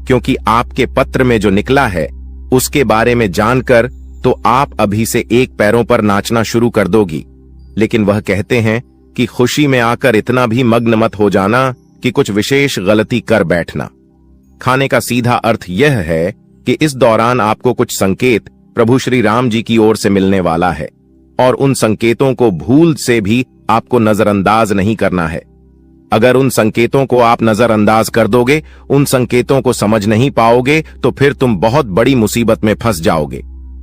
क्योंकि आपके पत्र में जो निकला है उसके बारे में जानकर तो आप अभी से एक पैरों पर नाचना शुरू कर दोगी। लेकिन वह कहते हैं कि खुशी में आकर इतना भी मग्न मत हो जाना कि कुछ विशेष गलती कर बैठना। खाने का सीधा अर्थ यह है कि इस दौरान आपको कुछ संकेत प्रभु श्री राम जी की ओर से मिलने वाला है और उन संकेतों को भूल से भी आपको नजरअंदाज नहीं करना है। अगर उन संकेतों को आप नजरअंदाज कर दोगे, उन संकेतों को समझ नहीं पाओगे, तो फिर तुम बहुत बड़ी मुसीबत में फंस जाओगे।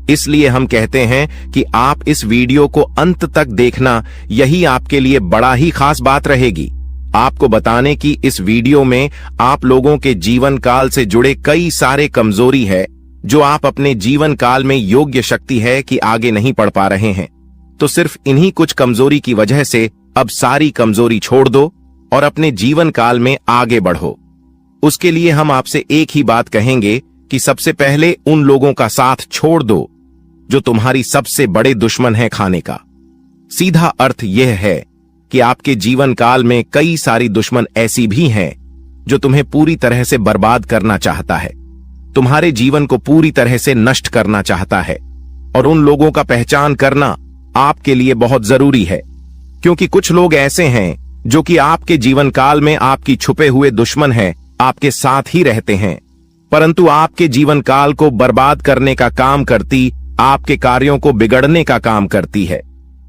इसलिए हम कहते हैं कि आप इस वीडियो को अंत तक देखना, यही आपके लिए बड़ा ही खास बात रहेगी। आपको बताने की इस वीडियो में आप लोगों के जीवन काल से जुड़े कई सारे कमजोरी है जो आप अपने जीवन काल में योग्य शक्ति है कि आगे नहीं बढ़ पा रहे हैं। तो सिर्फ इन्हीं कुछ कमजोरी की वजह से अब सारी कमजोरी छोड़ दो और अपने जीवन काल में आगे बढ़ो। उसके लिए हम आपसे एक ही बात कहेंगे कि सबसे पहले उन लोगों का साथ छोड़ दो जो तुम्हारी सबसे बड़े दुश्मन है खाने का। सीधा अर्थ यह है कि आपके जीवन काल में कई सारी दुश्मन ऐसी भी हैं जो तुम्हें पूरी तरह से बर्बाद करना चाहता है, तुम्हारे जीवन को पूरी तरह से नष्ट करना चाहता है। और उन लोगों का पहचान करना आपके लिए बहुत जरूरी है, क्योंकि कुछ लोग ऐसे हैं जो कि आपके जीवन काल में आपकी छुपे हुए दुश्मन है, आपके साथ ही रहते हैं, परंतु आपके जीवन काल को बर्बाद करने का काम करती, आपके कार्यों को बिगड़ने का काम करती है।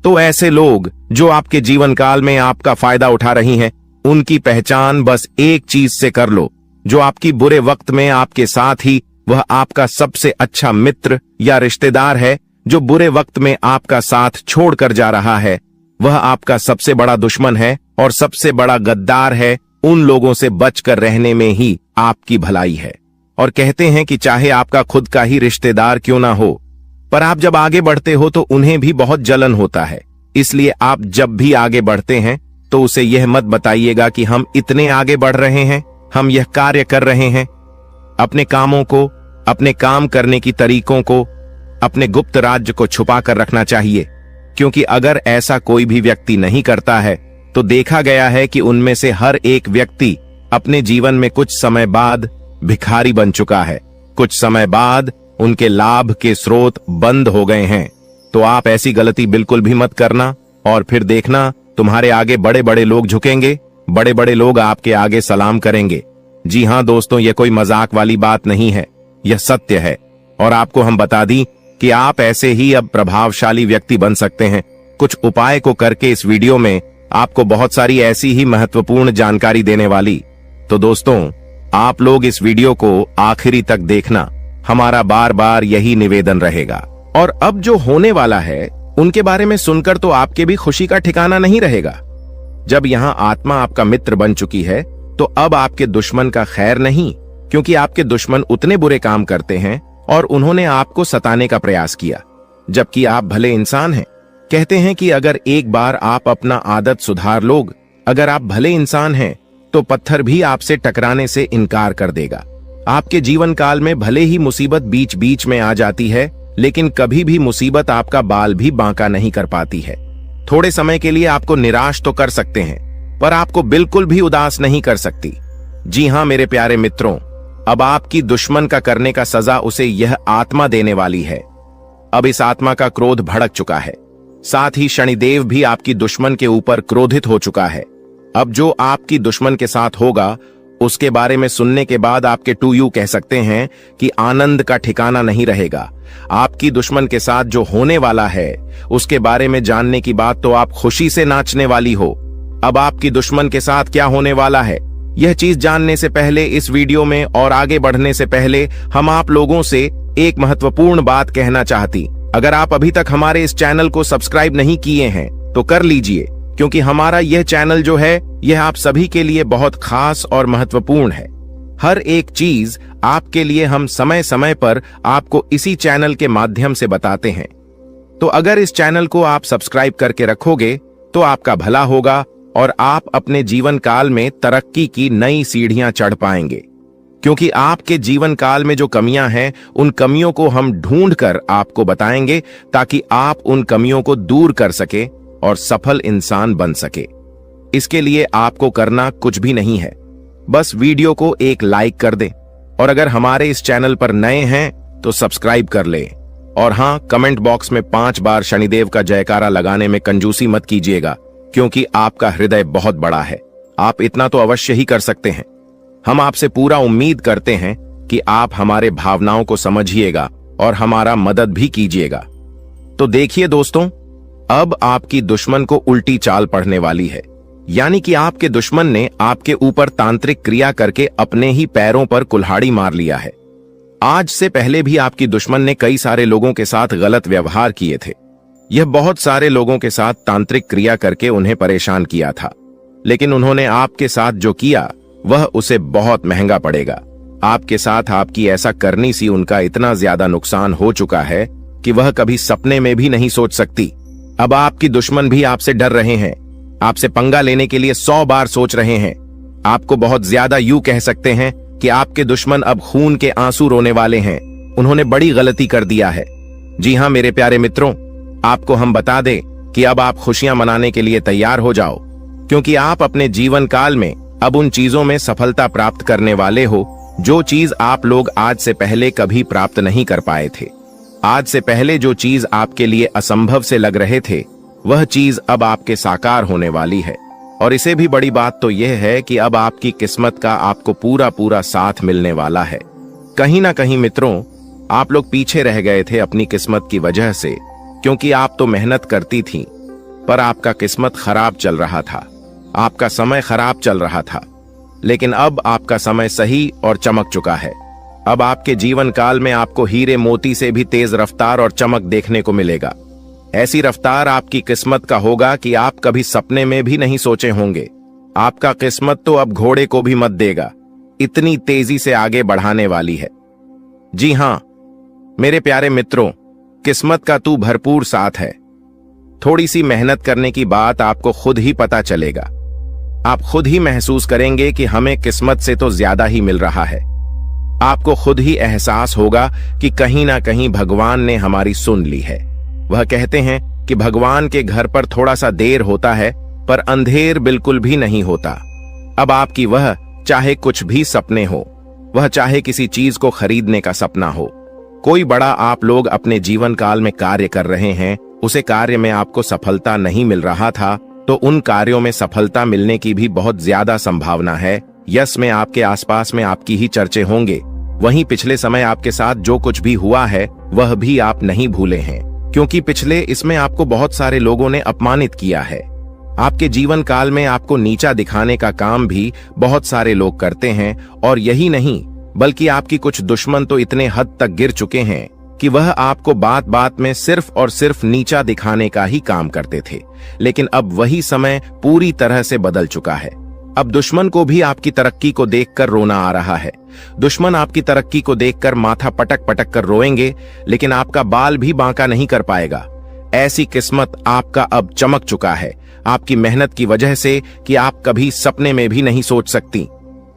तो ऐसे लोग जो आपके जीवन काल में आपका फायदा उठा रही हैं, उनकी पहचान बस एक चीज से कर लो, जो आपकी बुरे वक्त में आपके साथ ही वह आपका सबसे अच्छा मित्र या रिश्तेदार है, जो बुरे वक्त में आपका साथ छोड़कर जा रहा है, वह आपका सबसे बड़ा दुश्मन है और सबसे बड़ा गद्दार है। उन लोगों से बचकर रहने में ही आपकी भलाई है। और कहते हैं कि चाहे आपका खुद का ही रिश्तेदार क्यों ना हो, पर आप जब आगे बढ़ते हो तो उन्हें भी बहुत जलन होता है। इसलिए आप जब भी आगे बढ़ते हैं तो उसे यह मत बताइएगा कि हम इतने आगे बढ़ रहे हैं, हम यह कार्य कर रहे हैं। अपने कामों को, अपने काम करने की तरीकों को, अपने गुप्त राज्य को छुपा कर रखना चाहिए, क्योंकि अगर ऐसा कोई भी व्यक्ति नहीं करता है तो देखा गया है कि उनमें से हर एक व्यक्ति अपने जीवन में कुछ समय बाद भिखारी बन चुका है। कुछ समय बाद उनके लाभ के स्रोत बंद हो गए हैं। तो आप ऐसी गलती बिल्कुल भी मत करना और फिर देखना तुम्हारे आगे बड़े बड़े लोग झुकेंगे, बड़े बड़े लोग आपके आगे सलाम करेंगे। जी हां दोस्तों, यह कोई मजाक वाली बात नहीं है, यह सत्य है। और आपको हम बता दी कि आप ऐसे ही अब प्रभावशाली व्यक्ति बन सकते हैं। कुछ उपाय को करके इस वीडियो में आपको बहुत सारी ऐसी ही महत्वपूर्ण जानकारी देने वाली। तो दोस्तों, आप लोग इस वीडियो को आखिरी तक देखना, हमारा बार बार यही निवेदन रहेगा। और अब जो होने वाला है उनके बारे में सुनकर तो आपके भी खुशी का ठिकाना नहीं रहेगा। जब यहाँ आत्मा आपका मित्र बन चुकी है तो अब आपके दुश्मन का खैर नहीं, क्योंकि आपके दुश्मन उतने बुरे काम करते हैं और उन्होंने आपको सताने का प्रयास किया, जबकि आप भले इंसान हैं। कहते हैं कि अगर एक बार आप अपना आदत सुधार लोग, अगर आप भले इंसान हैं तो पत्थर भी आपसे टकराने से इनकार कर देगा। आपके जीवन काल में भले ही मुसीबत बीच बीच में आ जाती है, लेकिन कभी भी मुसीबत आपका बाल भी बांका नहीं कर पाती है। थोड़े समय के लिए आपको निराश तो कर सकते हैं, पर आपको बिल्कुल भी उदास नहीं कर सकती। जी हां मेरे प्यारे मित्रों, अब आपकी दुश्मन का करने का सजा उसे यह आत्मा देने वाली है। अब इस आत्मा का क्रोध भड़क चुका है, साथ ही शनिदेव भी आपकी दुश्मन के ऊपर क्रोधित हो चुका है। अब जो आपकी दुश्मन के साथ होगा उसके बारे में सुनने के बाद आपके टू यू कह सकते हैं कि आनंद का ठिकाना नहीं रहेगा। आपकी दुश्मन के साथ जो होने वाला है उसके बारे में जानने की बात तो आप खुशी से नाचने वाली हो। अब आपकी दुश्मन के साथ क्या होने वाला है, यह चीज जानने से पहले इस वीडियो में और आगे बढ़ने से पहले हम आप लोगों से एक महत्वपूर्ण बात कहना चाहती। अगर आप अभी तक हमारे इस चैनल को सब्सक्राइब नहीं किए हैं तो कर लीजिए, क्योंकि हमारा यह चैनल जो है यह आप सभी के लिए बहुत खास और महत्वपूर्ण है। हर एक चीज आपके लिए हम समय समय पर आपको इसी चैनल के माध्यम से बताते हैं। तो अगर इस चैनल को आप सब्सक्राइब करके रखोगे तो आपका भला होगा और आप अपने जीवन काल में तरक्की की नई सीढ़ियां चढ़ पाएंगे, क्योंकि आपके जीवन काल में जो कमियां हैं उन कमियों को हम ढूंढकर आपको बताएंगे, ताकि आप उन कमियों को दूर कर सके और सफल इंसान बन सके। इसके लिए आपको करना कुछ भी नहीं है, बस वीडियो को एक लाइक कर दें, और अगर हमारे इस चैनल पर नए हैं तो सब्सक्राइब कर लें। और हां, कमेंट बॉक्स में 5 बार शनिदेव का जयकारा लगाने में कंजूसी मत कीजिएगा, क्योंकि आपका हृदय बहुत बड़ा है। आप इतना तो अवश्य ही कर सकते हैं। हम आपसे पूरा उम्मीद करते हैं कि आप हमारे भावनाओं को समझिएगा और हमारा मदद भी कीजिएगा। तो देखिए दोस्तों, अब आपकी दुश्मन को उल्टी चाल पड़ने वाली है, यानी कि आपके दुश्मन ने आपके ऊपर तांत्रिक क्रिया करके अपने ही पैरों पर कुल्हाड़ी मार लिया है। आज से पहले भी आपकी दुश्मन ने कई सारे लोगों के साथ गलत व्यवहार किए थे। यह बहुत सारे लोगों के साथ तांत्रिक क्रिया करके उन्हें परेशान किया था, लेकिन उन्होंने आपके साथ जो किया वह उसे बहुत महंगा पड़ेगा। आपके साथ आपकी ऐसा करनी सी उनका इतना ज्यादा नुकसान हो चुका है कि वह कभी सपने में भी नहीं सोच सकती। अब आपकी दुश्मन भी आपसे डर रहे हैं, आपसे पंगा लेने के लिए 100 बार सोच रहे हैं। आपको बहुत ज्यादा यूं कह सकते हैं कि आपके दुश्मन अब खून के आंसू रोने वाले हैं। उन्होंने बड़ी गलती कर दिया है। जी हां मेरे प्यारे मित्रों, आपको हम बता दें कि अब आप खुशियां मनाने के लिए तैयार हो जाओ, क्योंकि आप अपने जीवन काल में अब उन चीजों में सफलता प्राप्त करने वाले हो जो चीज आप लोग आज से पहले कभी प्राप्त नहीं कर पाए थे। आज से पहले जो चीज आपके लिए असंभव से लग रहे थे वह चीज अब आपके साकार होने वाली है। और इसे भी बड़ी बात तो यह है कि अब आपकी किस्मत का आपको पूरा पूरा साथ मिलने वाला है। कहीं ना कहीं मित्रों, आप लोग पीछे रह गए थे अपनी किस्मत की वजह से, क्योंकि आप तो मेहनत करती थीं, पर आपका किस्मत खराब चल रहा था, आपका समय खराब चल रहा था। लेकिन अब आपका समय सही और चमक चुका है। अब आपके जीवन काल में आपको हीरे मोती से भी तेज रफ्तार और चमक देखने को मिलेगा। ऐसी रफ्तार आपकी किस्मत का होगा कि आप कभी सपने में भी नहीं सोचे होंगे। आपका किस्मत तो अब घोड़े को भी मत देगा, इतनी तेजी से आगे बढ़ाने वाली है। जी हां मेरे प्यारे मित्रों, किस्मत का तू भरपूर साथ है। थोड़ी सी मेहनत करने की बात आपको खुद ही पता चलेगा। आप खुद ही महसूस करेंगे कि हमें किस्मत से तो ज्यादा ही मिल रहा है। आपको खुद ही एहसास होगा कि कहीं ना कहीं भगवान ने हमारी सुन ली है। वह कहते हैं कि भगवान के घर पर थोड़ा सा देर होता है, पर अंधेर बिल्कुल भी नहीं होता। अब आपकी वह चाहे कुछ भी सपने हो, वह चाहे किसी चीज को खरीदने का सपना हो, कोई बड़ा आप लोग अपने जीवन काल में कार्य कर रहे हैं, उसे कार्य में आपको सफलता नहीं मिल रहा था, तो उन कार्यों में सफलता मिलने की भी बहुत ज्यादा संभावना है। यश में आपके आसपास में आपकी ही चर्चे होंगे। वहीं पिछले समय आपके साथ जो कुछ भी हुआ है वह भी आप नहीं भूले हैं, क्योंकि पिछले इसमें आपको बहुत सारे लोगों ने अपमानित किया है। आपके जीवन काल में आपको नीचा दिखाने का काम भी बहुत सारे लोग करते हैं, और यही नहीं बल्कि आपकी कुछ दुश्मन तो इतने हद तक गिर चुके हैं कि वह आपको बात बात में सिर्फ और सिर्फ नीचा दिखाने का ही काम करते थे। लेकिन अब वही समय पूरी तरह से बदल चुका है। अब दुश्मन को भी आपकी तरक्की को देखकर रोना आ रहा है। दुश्मन आपकी तरक्की को देखकर माथा पटक पटक कर रोएंगे, लेकिन आपका बाल भी बांका नहीं कर पाएगा। ऐसी किस्मत आपका अब चमक चुका है, आपकी मेहनत की वजह से, कि आप कभी सपने में भी नहीं सोच सकती।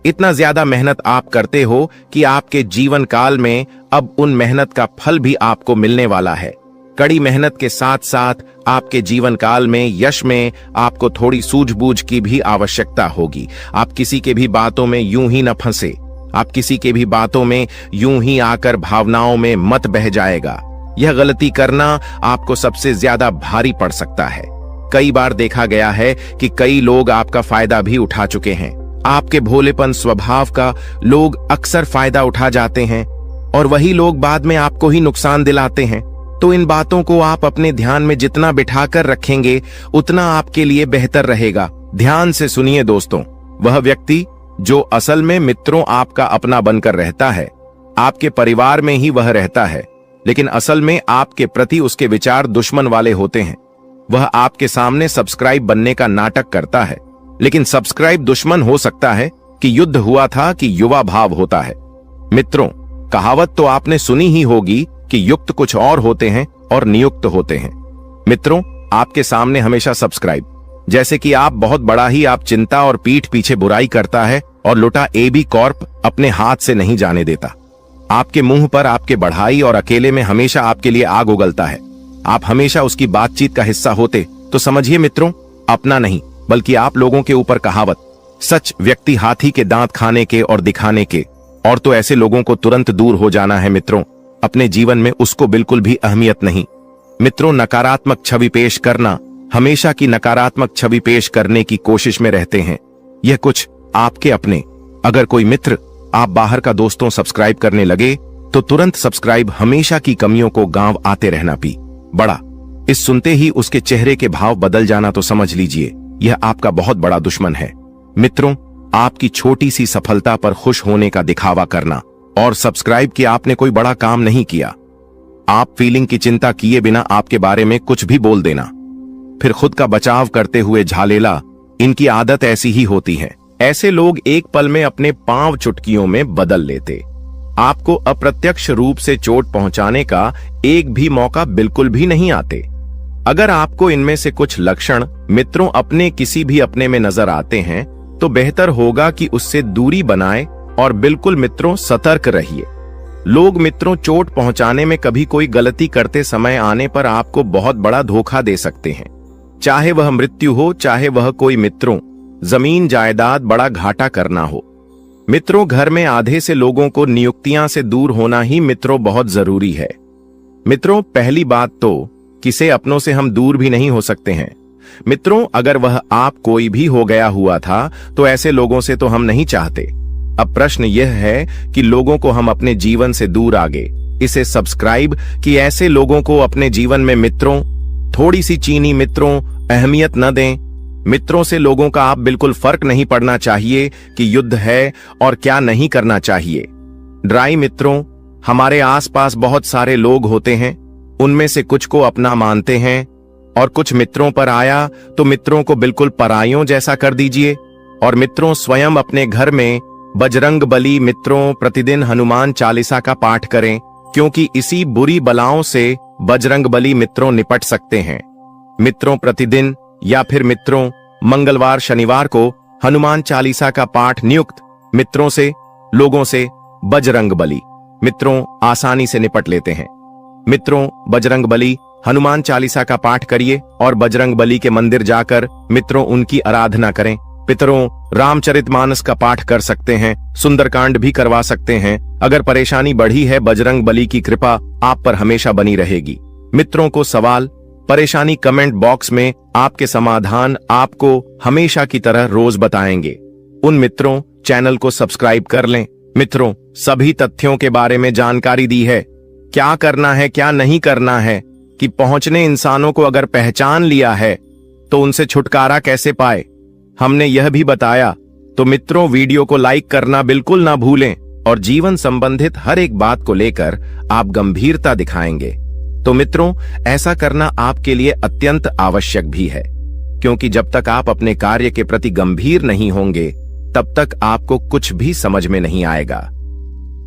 इतना ज्यादा मेहनत आप करते हो कि आपके जीवन काल में अब उन मेहनत का फल भी आपको मिलने वाला है। कड़ी मेहनत के साथ साथ आपके जीवन काल में यश में आपको थोड़ी सूझबूझ की भी आवश्यकता होगी। आप किसी के भी बातों में यूं ही न फंसे। आप किसी के भी बातों में यूं ही आकर भावनाओं में मत बह जाएगा। यह गलती करना आपको सबसे ज्यादा भारी पड़ सकता है। कई बार देखा गया है कि कई लोग आपका फायदा भी उठा चुके हैं। आपके भोलेपन स्वभाव का लोग अक्सर फायदा उठा जाते हैं और वही लोग बाद में आपको ही नुकसान दिलाते हैं। तो इन बातों को आप अपने ध्यान में जितना बिठाकर रखेंगे उतना आपके लिए बेहतर रहेगा। ध्यान से सुनिए दोस्तों, वह व्यक्ति जो असल में मित्रों आपका अपना बनकर रहता है, आपके परिवार में ही वह रहता है, लेकिन असल में आपके प्रति उसके विचार दुश्मन वाले होते हैं। वह आपके सामने सब्सक्राइब बनने का नाटक करता है, लेकिन सब्सक्राइब दुश्मन हो सकता है कि युद्ध हुआ था कि युवा भाव होता है। मित्रों, कहावत तो आपने सुनी ही होगी कि युक्त कुछ और होते हैं और नियुक्त होते हैं। मित्रों, आपके सामने हमेशा सब्सक्राइब जैसे कि आप बहुत बड़ा ही आप चिंता और पीठ पीछे बुराई करता है और लुटा एबी कॉर्प अपने हाथ से नहीं जाने देता। आपके मुंह पर आपके बढ़ाई और अकेले में हमेशा आपके लिए आग उगलता है। आप हमेशा उसकी बातचीत का हिस्सा होते तो समझिए मित्रों, अपना नहीं बल्कि आप लोगों के ऊपर कहावत, सच व्यक्ति हाथी के दांत खाने के और दिखाने के, और तो ऐसे लोगों को तुरंत दूर हो जाना है मित्रों। अपने जीवन में उसको बिल्कुल भी अहमियत नहीं। मित्रों, नकारात्मक छवि पेश करना, हमेशा की नकारात्मक छवि पेश करने की कोशिश में रहते हैं। यह कुछ आपके अपने। अगर कोई मित्र आप बाहर का दोस्तों सब्सक्राइब करने लगे तो तुरंत सब्सक्राइब हमेशा की कमियों को गांव आते रहना पी बड़ा। इस सुनते ही उसके चेहरे के भाव बदल जाना तो समझ लीजिए यह आपका बहुत बड़ा दुश्मन है। मित्रों, आपकी छोटी सी सफलता पर खुश होने का दिखावा करना और सब्सक्राइब कि आपने कोई बड़ा काम नहीं किया। आप फीलिंग की चिंता किए बिना आपके बारे में कुछ भी बोल देना, फिर खुद का बचाव करते हुए झालेला, इनकी आदत ऐसी ही होती है। ऐसे लोग एक पल में अपने पांव चुटकियों में बदल लेते। आपको अप्रत्यक्ष रूप से चोट पहुंचाने का एक भी मौका बिल्कुल भी नहीं आते। अगर आपको इनमें से कुछ लक्षण मित्रों अपने किसी भी अपने में नजर आते हैं तो बेहतर होगा कि उससे दूरी बनाए और बिल्कुल मित्रों सतर्क रहिए। लोग मित्रों चोट पहुंचाने में कभी कोई गलती करते समय आने पर आपको बहुत बड़ा धोखा दे सकते हैं। चाहे वह मृत्यु हो, चाहे वह कोई मित्रों जमीन जायदाद बड़ा घाटा करना हो। मित्रों, घर में आधे से लोगों को नियुक्तियां से दूर होना ही मित्रों बहुत जरूरी है। मित्रों, पहली बात तो किसे अपनों से हम दूर भी नहीं हो सकते हैं। मित्रों, अगर वह आप कोई भी हो गया हुआ था तो ऐसे लोगों से तो हम नहीं चाहते। अब प्रश्न यह है कि लोगों को हम अपने जीवन से दूर आगे इसे सब्सक्राइब कि ऐसे लोगों को अपने जीवन में मित्रों थोड़ी सी चीनी मित्रों अहमियत न दें। मित्रों से लोगों का आप बिल्कुल फर्क नहीं पड़ना चाहिए कि युद्ध है और क्या नहीं करना चाहिए। ड्राई मित्रों, हमारे आसपास बहुत सारे लोग होते हैं, उनमें से कुछ को अपना मानते हैं और कुछ मित्रों पर आया तो मित्रों को बिल्कुल परायों जैसा कर दीजिए। और मित्रों, स्वयं अपने घर में बजरंग बली मित्रों प्रतिदिन हनुमान चालीसा का पाठ करें, क्योंकि इसी बुरी बलाओं से बजरंग बली मित्रों निपट सकते हैं। मित्रों, प्रतिदिन या फिर मित्रों मंगलवार शनिवार को हनुमान चालीसा का पाठ नियुक्त मित्रों से लोगों से बजरंग बली मित्रों आसानी से निपट लेते हैं। मित्रों, बजरंग बली हनुमान चालीसा का पाठ करिए और बजरंग बली के मंदिर जाकर मित्रों उनकी आराधना करें। पितरों, रामचरितमानस का पाठ कर सकते हैं, सुंदरकांड भी करवा सकते हैं। अगर परेशानी बढ़ी है, बजरंग बली की कृपा आप पर हमेशा बनी रहेगी। मित्रों को सवाल परेशानी कमेंट बॉक्स में आपके समाधान आपको हमेशा की तरह रोज बताएंगे। उन मित्रों चैनल को सब्सक्राइब कर लें। मित्रों, सभी तथ्यों के बारे में जानकारी दी है, क्या करना है क्या नहीं करना है, कि पहुंचने इंसानों को अगर पहचान लिया है तो उनसे छुटकारा कैसे पाए, हमने यह भी बताया। तो मित्रों, वीडियो को लाइक करना बिल्कुल ना भूलें और जीवन संबंधित हर एक बात को लेकर आप गंभीरता दिखाएंगे। तो मित्रों, ऐसा करना आपके लिए अत्यंत आवश्यक भी है, क्योंकि जब तक आप अपने कार्य के प्रति गंभीर नहीं होंगे तब तक आपको कुछ भी समझ में नहीं आएगा।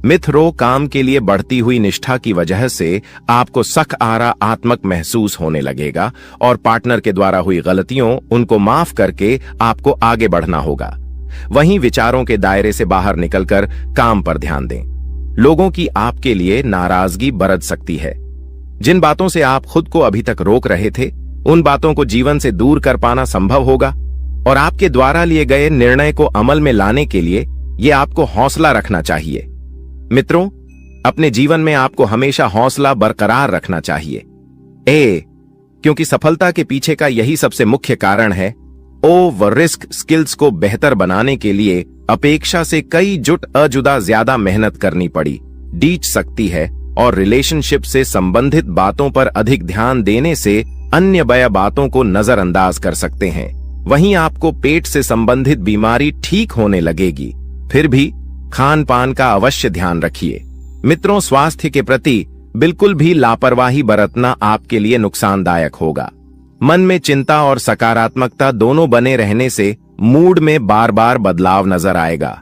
मित्रों, काम के लिए बढ़ती हुई निष्ठा की वजह से आपको सकारात्मक महसूस होने लगेगा और पार्टनर के द्वारा हुई गलतियों उनको माफ करके आपको आगे बढ़ना होगा। वहीं विचारों के दायरे से बाहर निकलकर काम पर ध्यान दें। लोगों की आपके लिए नाराजगी बरत सकती है। जिन बातों से आप खुद को अभी तक रोक रहे थे, उन बातों को जीवन से दूर कर पाना संभव होगा और आपके द्वारा लिए गए निर्णय को अमल में लाने के लिए ये आपको हौसला रखना चाहिए। मित्रों, अपने जीवन में आपको हमेशा हौसला बरकरार रखना चाहिए। क्योंकि सफलता के पीछे का यही सबसे मुख्य कारण है। रिस्क स्किल्स को बेहतर बनाने के लिए अपेक्षा से कई जुदा ज्यादा मेहनत करनी पड़ी डीच सकती है और रिलेशनशिप से संबंधित बातों पर अधिक ध्यान देने से अन्य बातों को नजरअंदाज कर सकते हैं। वहीं आपको पेट से संबंधित बीमारी ठीक होने लगेगी। फिर भी खान पान का अवश्य ध्यान रखिए। मित्रों, स्वास्थ्य के प्रति बिल्कुल भी लापरवाही बरतना आपके लिए नुकसानदायक होगा। मन में चिंता और सकारात्मकता दोनों बने रहने से मूड में बार बार बदलाव नजर आएगा।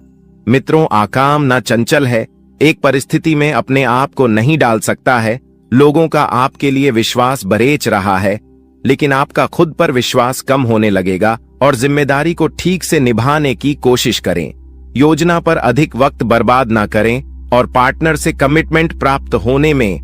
मित्रों, आकाम ना चंचल है, एक परिस्थिति में अपने आप को नहीं डाल सकता है। लोगों का आपके लिए विश्वास बरेच रहा है, लेकिन आपका खुद पर विश्वास कम होने लगेगा और जिम्मेदारी को ठीक से निभाने की कोशिश करें। योजना पर अधिक वक्त बर्बाद ना करें और पार्टनर से कमिटमेंट प्राप्त होने में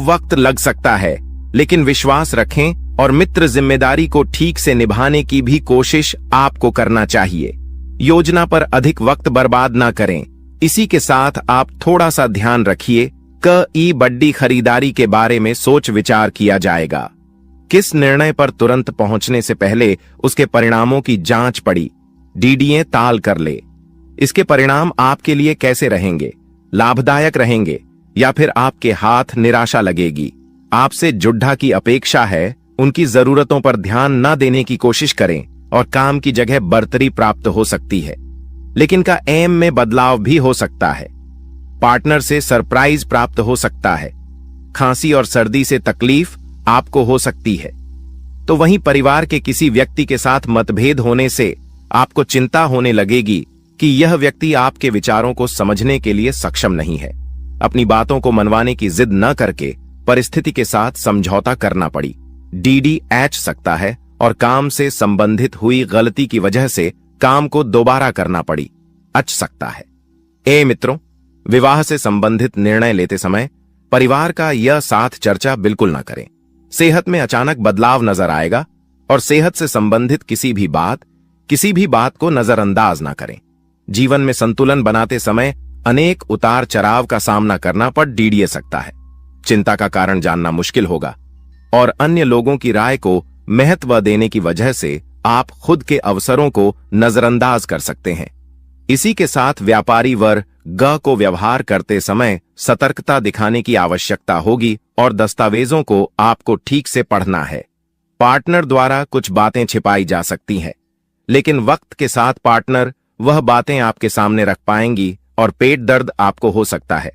वक्त लग सकता है, लेकिन विश्वास रखें और मित्र जिम्मेदारी को ठीक से निभाने की भी कोशिश आपको करना चाहिए। योजना पर अधिक वक्त बर्बाद ना करें। इसी के साथ आप थोड़ा सा ध्यान रखिए कि बड़ी खरीदारी के बारे में सोच विचार किया जाएगा। किस निर्णय पर तुरंत पहुंचने से पहले उसके परिणामों की जांच पड़ी डीडीए ताल कर ले। इसके परिणाम आपके लिए कैसे रहेंगे, लाभदायक रहेंगे या फिर आपके हाथ निराशा लगेगी। आपसे जुड्ढा की अपेक्षा है, उनकी जरूरतों पर ध्यान न देने की कोशिश करें और काम की जगह बढ़तरी प्राप्त हो सकती है, लेकिन का एम में बदलाव भी हो सकता है। पार्टनर से सरप्राइज प्राप्त हो सकता है। खांसी और सर्दी से तकलीफ आपको हो सकती है। तो वहीं परिवार के किसी व्यक्ति के साथ मतभेद होने से आपको चिंता होने लगेगी कि यह व्यक्ति आपके विचारों को समझने के लिए सक्षम नहीं है। अपनी बातों को मनवाने की जिद न करके परिस्थिति के साथ समझौता करना पड़ी डीडी एच सकता है और काम से संबंधित हुई गलती की वजह से काम को दोबारा करना पड़ी अच सकता है। मित्रों, विवाह से संबंधित निर्णय लेते समय परिवार का यह साथ चर्चा बिल्कुल ना करें। सेहत में अचानक बदलाव नजर आएगा और सेहत से संबंधित किसी भी बात को नजरअंदाज ना करें। जीवन में संतुलन बनाते समय अनेक उतार चढ़ाव का सामना करना पड़ डीडीए सकता है। चिंता का कारण जानना मुश्किल होगा और अन्य लोगों की राय को महत्व देने की वजह से आप खुद के अवसरों को नजरअंदाज कर सकते हैं। इसी के साथ व्यापारी वर्ग को व्यवहार करते समय सतर्कता दिखाने की आवश्यकता होगी और दस्तावेजों को आपको ठीक से पढ़ना है। पार्टनर द्वारा कुछ बातें छिपाई जा सकती हैं, लेकिन वक्त के साथ पार्टनर वह बातें आपके सामने रख पाएंगी और पेट दर्द आपको हो सकता है।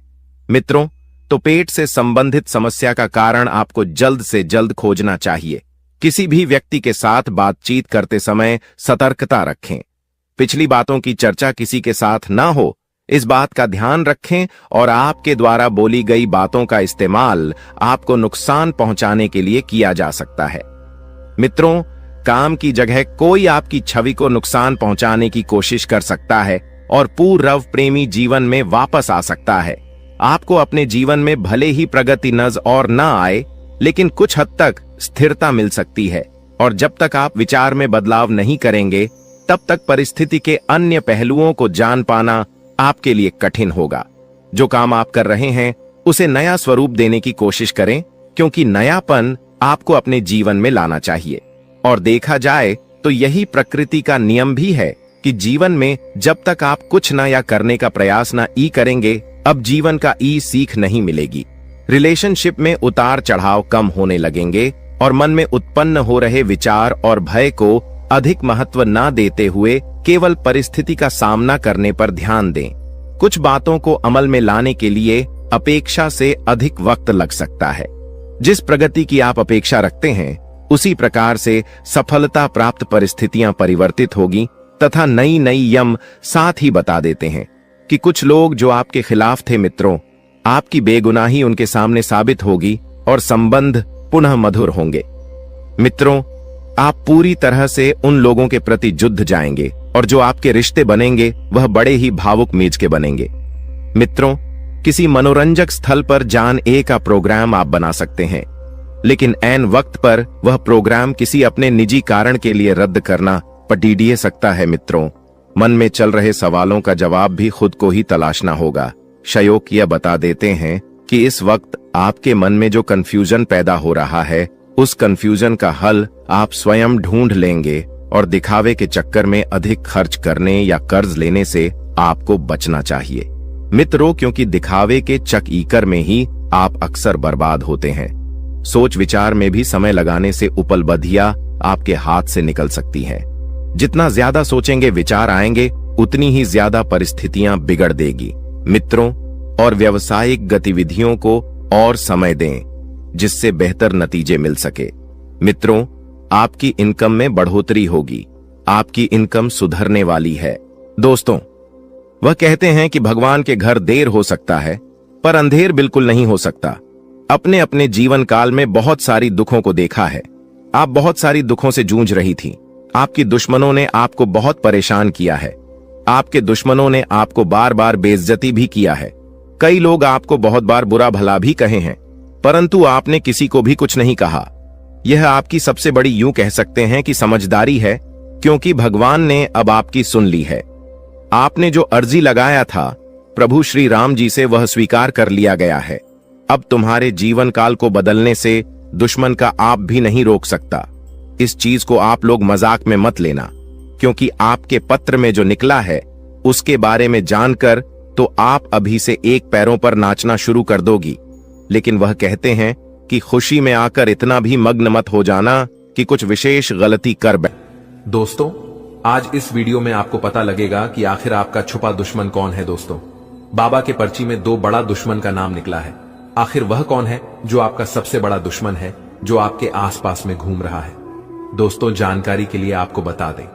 मित्रों, तो पेट से संबंधित समस्या का कारण आपको जल्द से जल्द खोजना चाहिए। किसी भी व्यक्ति के साथ बातचीत करते समय सतर्कता रखें। पिछली बातों की चर्चा किसी के साथ ना हो, इस बात का ध्यान रखें और आपके द्वारा बोली गई बातों का इस्तेमाल आपको नुकसान पहुंचाने के लिए किया जा सकता है। मित्रों, काम की जगह कोई आपकी छवि को नुकसान पहुंचाने की कोशिश कर सकता है और पूर्व प्रेमी जीवन में वापस आ सकता है। आपको अपने जीवन में भले ही प्रगति नजर और न आए, लेकिन कुछ हद तक स्थिरता मिल सकती है और जब तक आप विचार में बदलाव नहीं करेंगे तब तक परिस्थिति के अन्य पहलुओं को जान पाना आपके लिए कठिन होगा। जो काम आप कर रहे हैं उसे नया स्वरूप देने की कोशिश करें, क्योंकि नयापन आपको अपने जीवन में लाना चाहिए। और देखा जाए तो यही प्रकृति का नियम भी है कि जीवन में जब तक आप कुछ नया करने का प्रयास ना करेंगे, अब जीवन का सीख नहीं मिलेगी। रिलेशनशिप में उतार चढ़ाव कम होने लगेंगे और मन में उत्पन्न हो रहे विचार और भय को अधिक महत्व न देते हुए केवल परिस्थिति का सामना करने पर ध्यान दें। कुछ बातों को अमल में लाने के लिए अपेक्षा से अधिक वक्त लग सकता है। जिस प्रगति की आप अपेक्षा रखते हैं उसी प्रकार से सफलता प्राप्त परिस्थितियां परिवर्तित होगी तथा नई नई यम साथ ही बता देते हैं कि कुछ लोग जो आपके खिलाफ थे मित्रों, आपकी बेगुनाही उनके सामने साबित होगी और संबंध पुनः मधुर होंगे। मित्रों, आप पूरी तरह से उन लोगों के प्रति जुड़ जाएंगे और जो आपके रिश्ते बनेंगे वह बड़े ही भावुक मेज के बनेंगे। मित्रों, किसी मनोरंजक स्थल पर जान ए का प्रोग्राम आप बना सकते हैं, लेकिन ऐन वक्त पर वह प्रोग्राम किसी अपने निजी कारण के लिए रद्द करना पटीडिए सकता है। मित्रों, मन में चल रहे सवालों का जवाब भी खुद को ही तलाशना होगा। शयोक यह बता देते हैं कि इस वक्त आपके मन में जो कंफ्यूजन पैदा हो रहा है उस कंफ्यूजन का हल आप स्वयं ढूंढ लेंगे और दिखावे के चक्कर में अधिक खर्च करने या कर्ज लेने से आपको बचना चाहिए मित्रों, क्योंकि दिखावे के चक्कर में ही आप अक्सर बर्बाद होते हैं। सोच विचार में भी समय लगाने से उपलब्धियां आपके हाथ से निकल सकती हैं। जितना ज्यादा सोचेंगे विचार आएंगे उतनी ही ज्यादा परिस्थितियां बिगड़ देगी। मित्रों, और व्यावसायिक गतिविधियों को और समय दें जिससे बेहतर नतीजे मिल सके। मित्रों, आपकी इनकम में बढ़ोतरी होगी, आपकी इनकम सुधरने वाली है। दोस्तों, वह कहते हैं कि भगवान के घर देर हो सकता है पर अंधेर बिल्कुल नहीं हो सकता। अपने अपने जीवन काल में बहुत सारी दुखों को देखा है। आप बहुत सारी दुखों से जूझ रही थी। आपकी दुश्मनों ने आपको बहुत परेशान किया है। आपके दुश्मनों ने आपको बार बार बेइज्जती भी किया है। कई लोग आपको बहुत बार बुरा भला भी कहे हैं, परंतु आपने किसी को भी कुछ नहीं कहा। यह आपकी सबसे बड़ी यूं कह सकते हैं कि समझदारी है, क्योंकि भगवान ने अब आपकी सुन ली है। आपने जो अर्जी लगाया था प्रभु श्री राम जी से वह स्वीकार कर लिया गया है। अब तुम्हारे जीवन काल को बदलने से दुश्मन का आप भी नहीं रोक सकता। इस चीज को आप लोग मजाक में मत लेना, क्योंकि आपके पत्र में जो निकला है उसके बारे में जानकर तो आप अभी से एक पैरों पर नाचना शुरू कर दोगी। लेकिन वह कहते हैं कि खुशी में आकर इतना भी मग्न मत हो जाना कि कुछ विशेष गलती कर बैठ। दोस्तों, आज इस वीडियो में आपको पता लगेगा कि आखिर आपका छुपा दुश्मन कौन है। दोस्तों, बाबा के पर्ची में 2 बड़ा दुश्मन का नाम निकला है। आखिर वह कौन है जो आपका सबसे बड़ा दुश्मन है, जो आपके आसपास में घूम रहा है? दोस्तों, जानकारी के लिए आपको बता दें,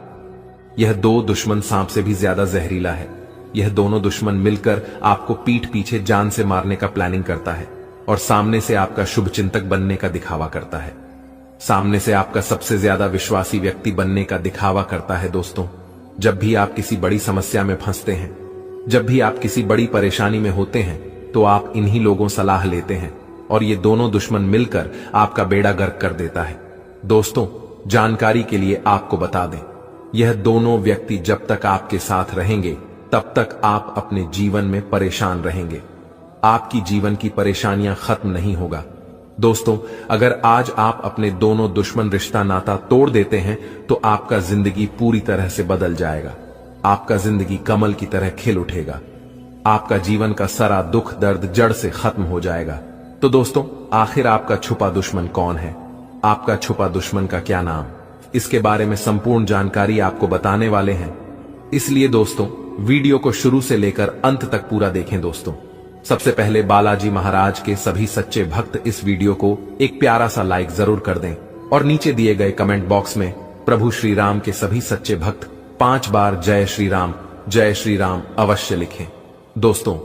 यह 2 दुश्मन सांप से भी ज्यादा जहरीला है। यह दोनों दुश्मन मिलकर आपको पीठ पीछे जान से मारने का प्लानिंग करता है और सामने से आपका शुभ चिंतक बनने का दिखावा करता है। सामने से आपका सबसे ज्यादा विश्वासी व्यक्ति बनने का दिखावा करता है। दोस्तों, जब भी आप किसी बड़ी समस्या में फंसते हैं, जब भी आप किसी बड़ी परेशानी में होते हैं, तो आप इन्हीं लोगों सलाह लेते हैं और ये दोनों दुश्मन मिलकर आपका बेड़ा गर्क कर देता है। दोस्तों, जानकारी के लिए आपको बता दें, यह दोनों व्यक्ति जब तक आपके साथ रहेंगे तब तक आप अपने जीवन में परेशान रहेंगे। आपकी जीवन की परेशानियां खत्म नहीं होगा। दोस्तों, अगर आज आप अपने दोनों दुश्मन रिश्ता नाता तोड़ देते हैं तो आपका जिंदगी पूरी तरह से बदल जाएगा। आपका जिंदगी कमल की तरह खिल उठेगा। आपका जीवन का सारा दुख दर्द जड़ से खत्म हो जाएगा। तो दोस्तों, आखिर आपका छुपा दुश्मन कौन है? आपका छुपा दुश्मन का क्या नाम? इसके बारे में संपूर्ण जानकारी आपको बताने वाले हैं। इसलिए दोस्तों, वीडियो को शुरू से लेकर अंत तक पूरा देखें। दोस्तों, सबसे पहले बालाजी महाराज के सभी सच्चे भक्त इस वीडियो को एक प्यारा सा लाइक जरूर कर दें और नीचे दिए गए कमेंट बॉक्स में प्रभु श्री राम के सभी सच्चे भक्त 5 बार जय श्री राम अवश्य लिखें। दोस्तों,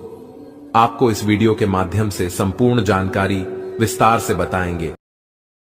आपको इस वीडियो के माध्यम से संपूर्ण जानकारी विस्तार से बताएंगे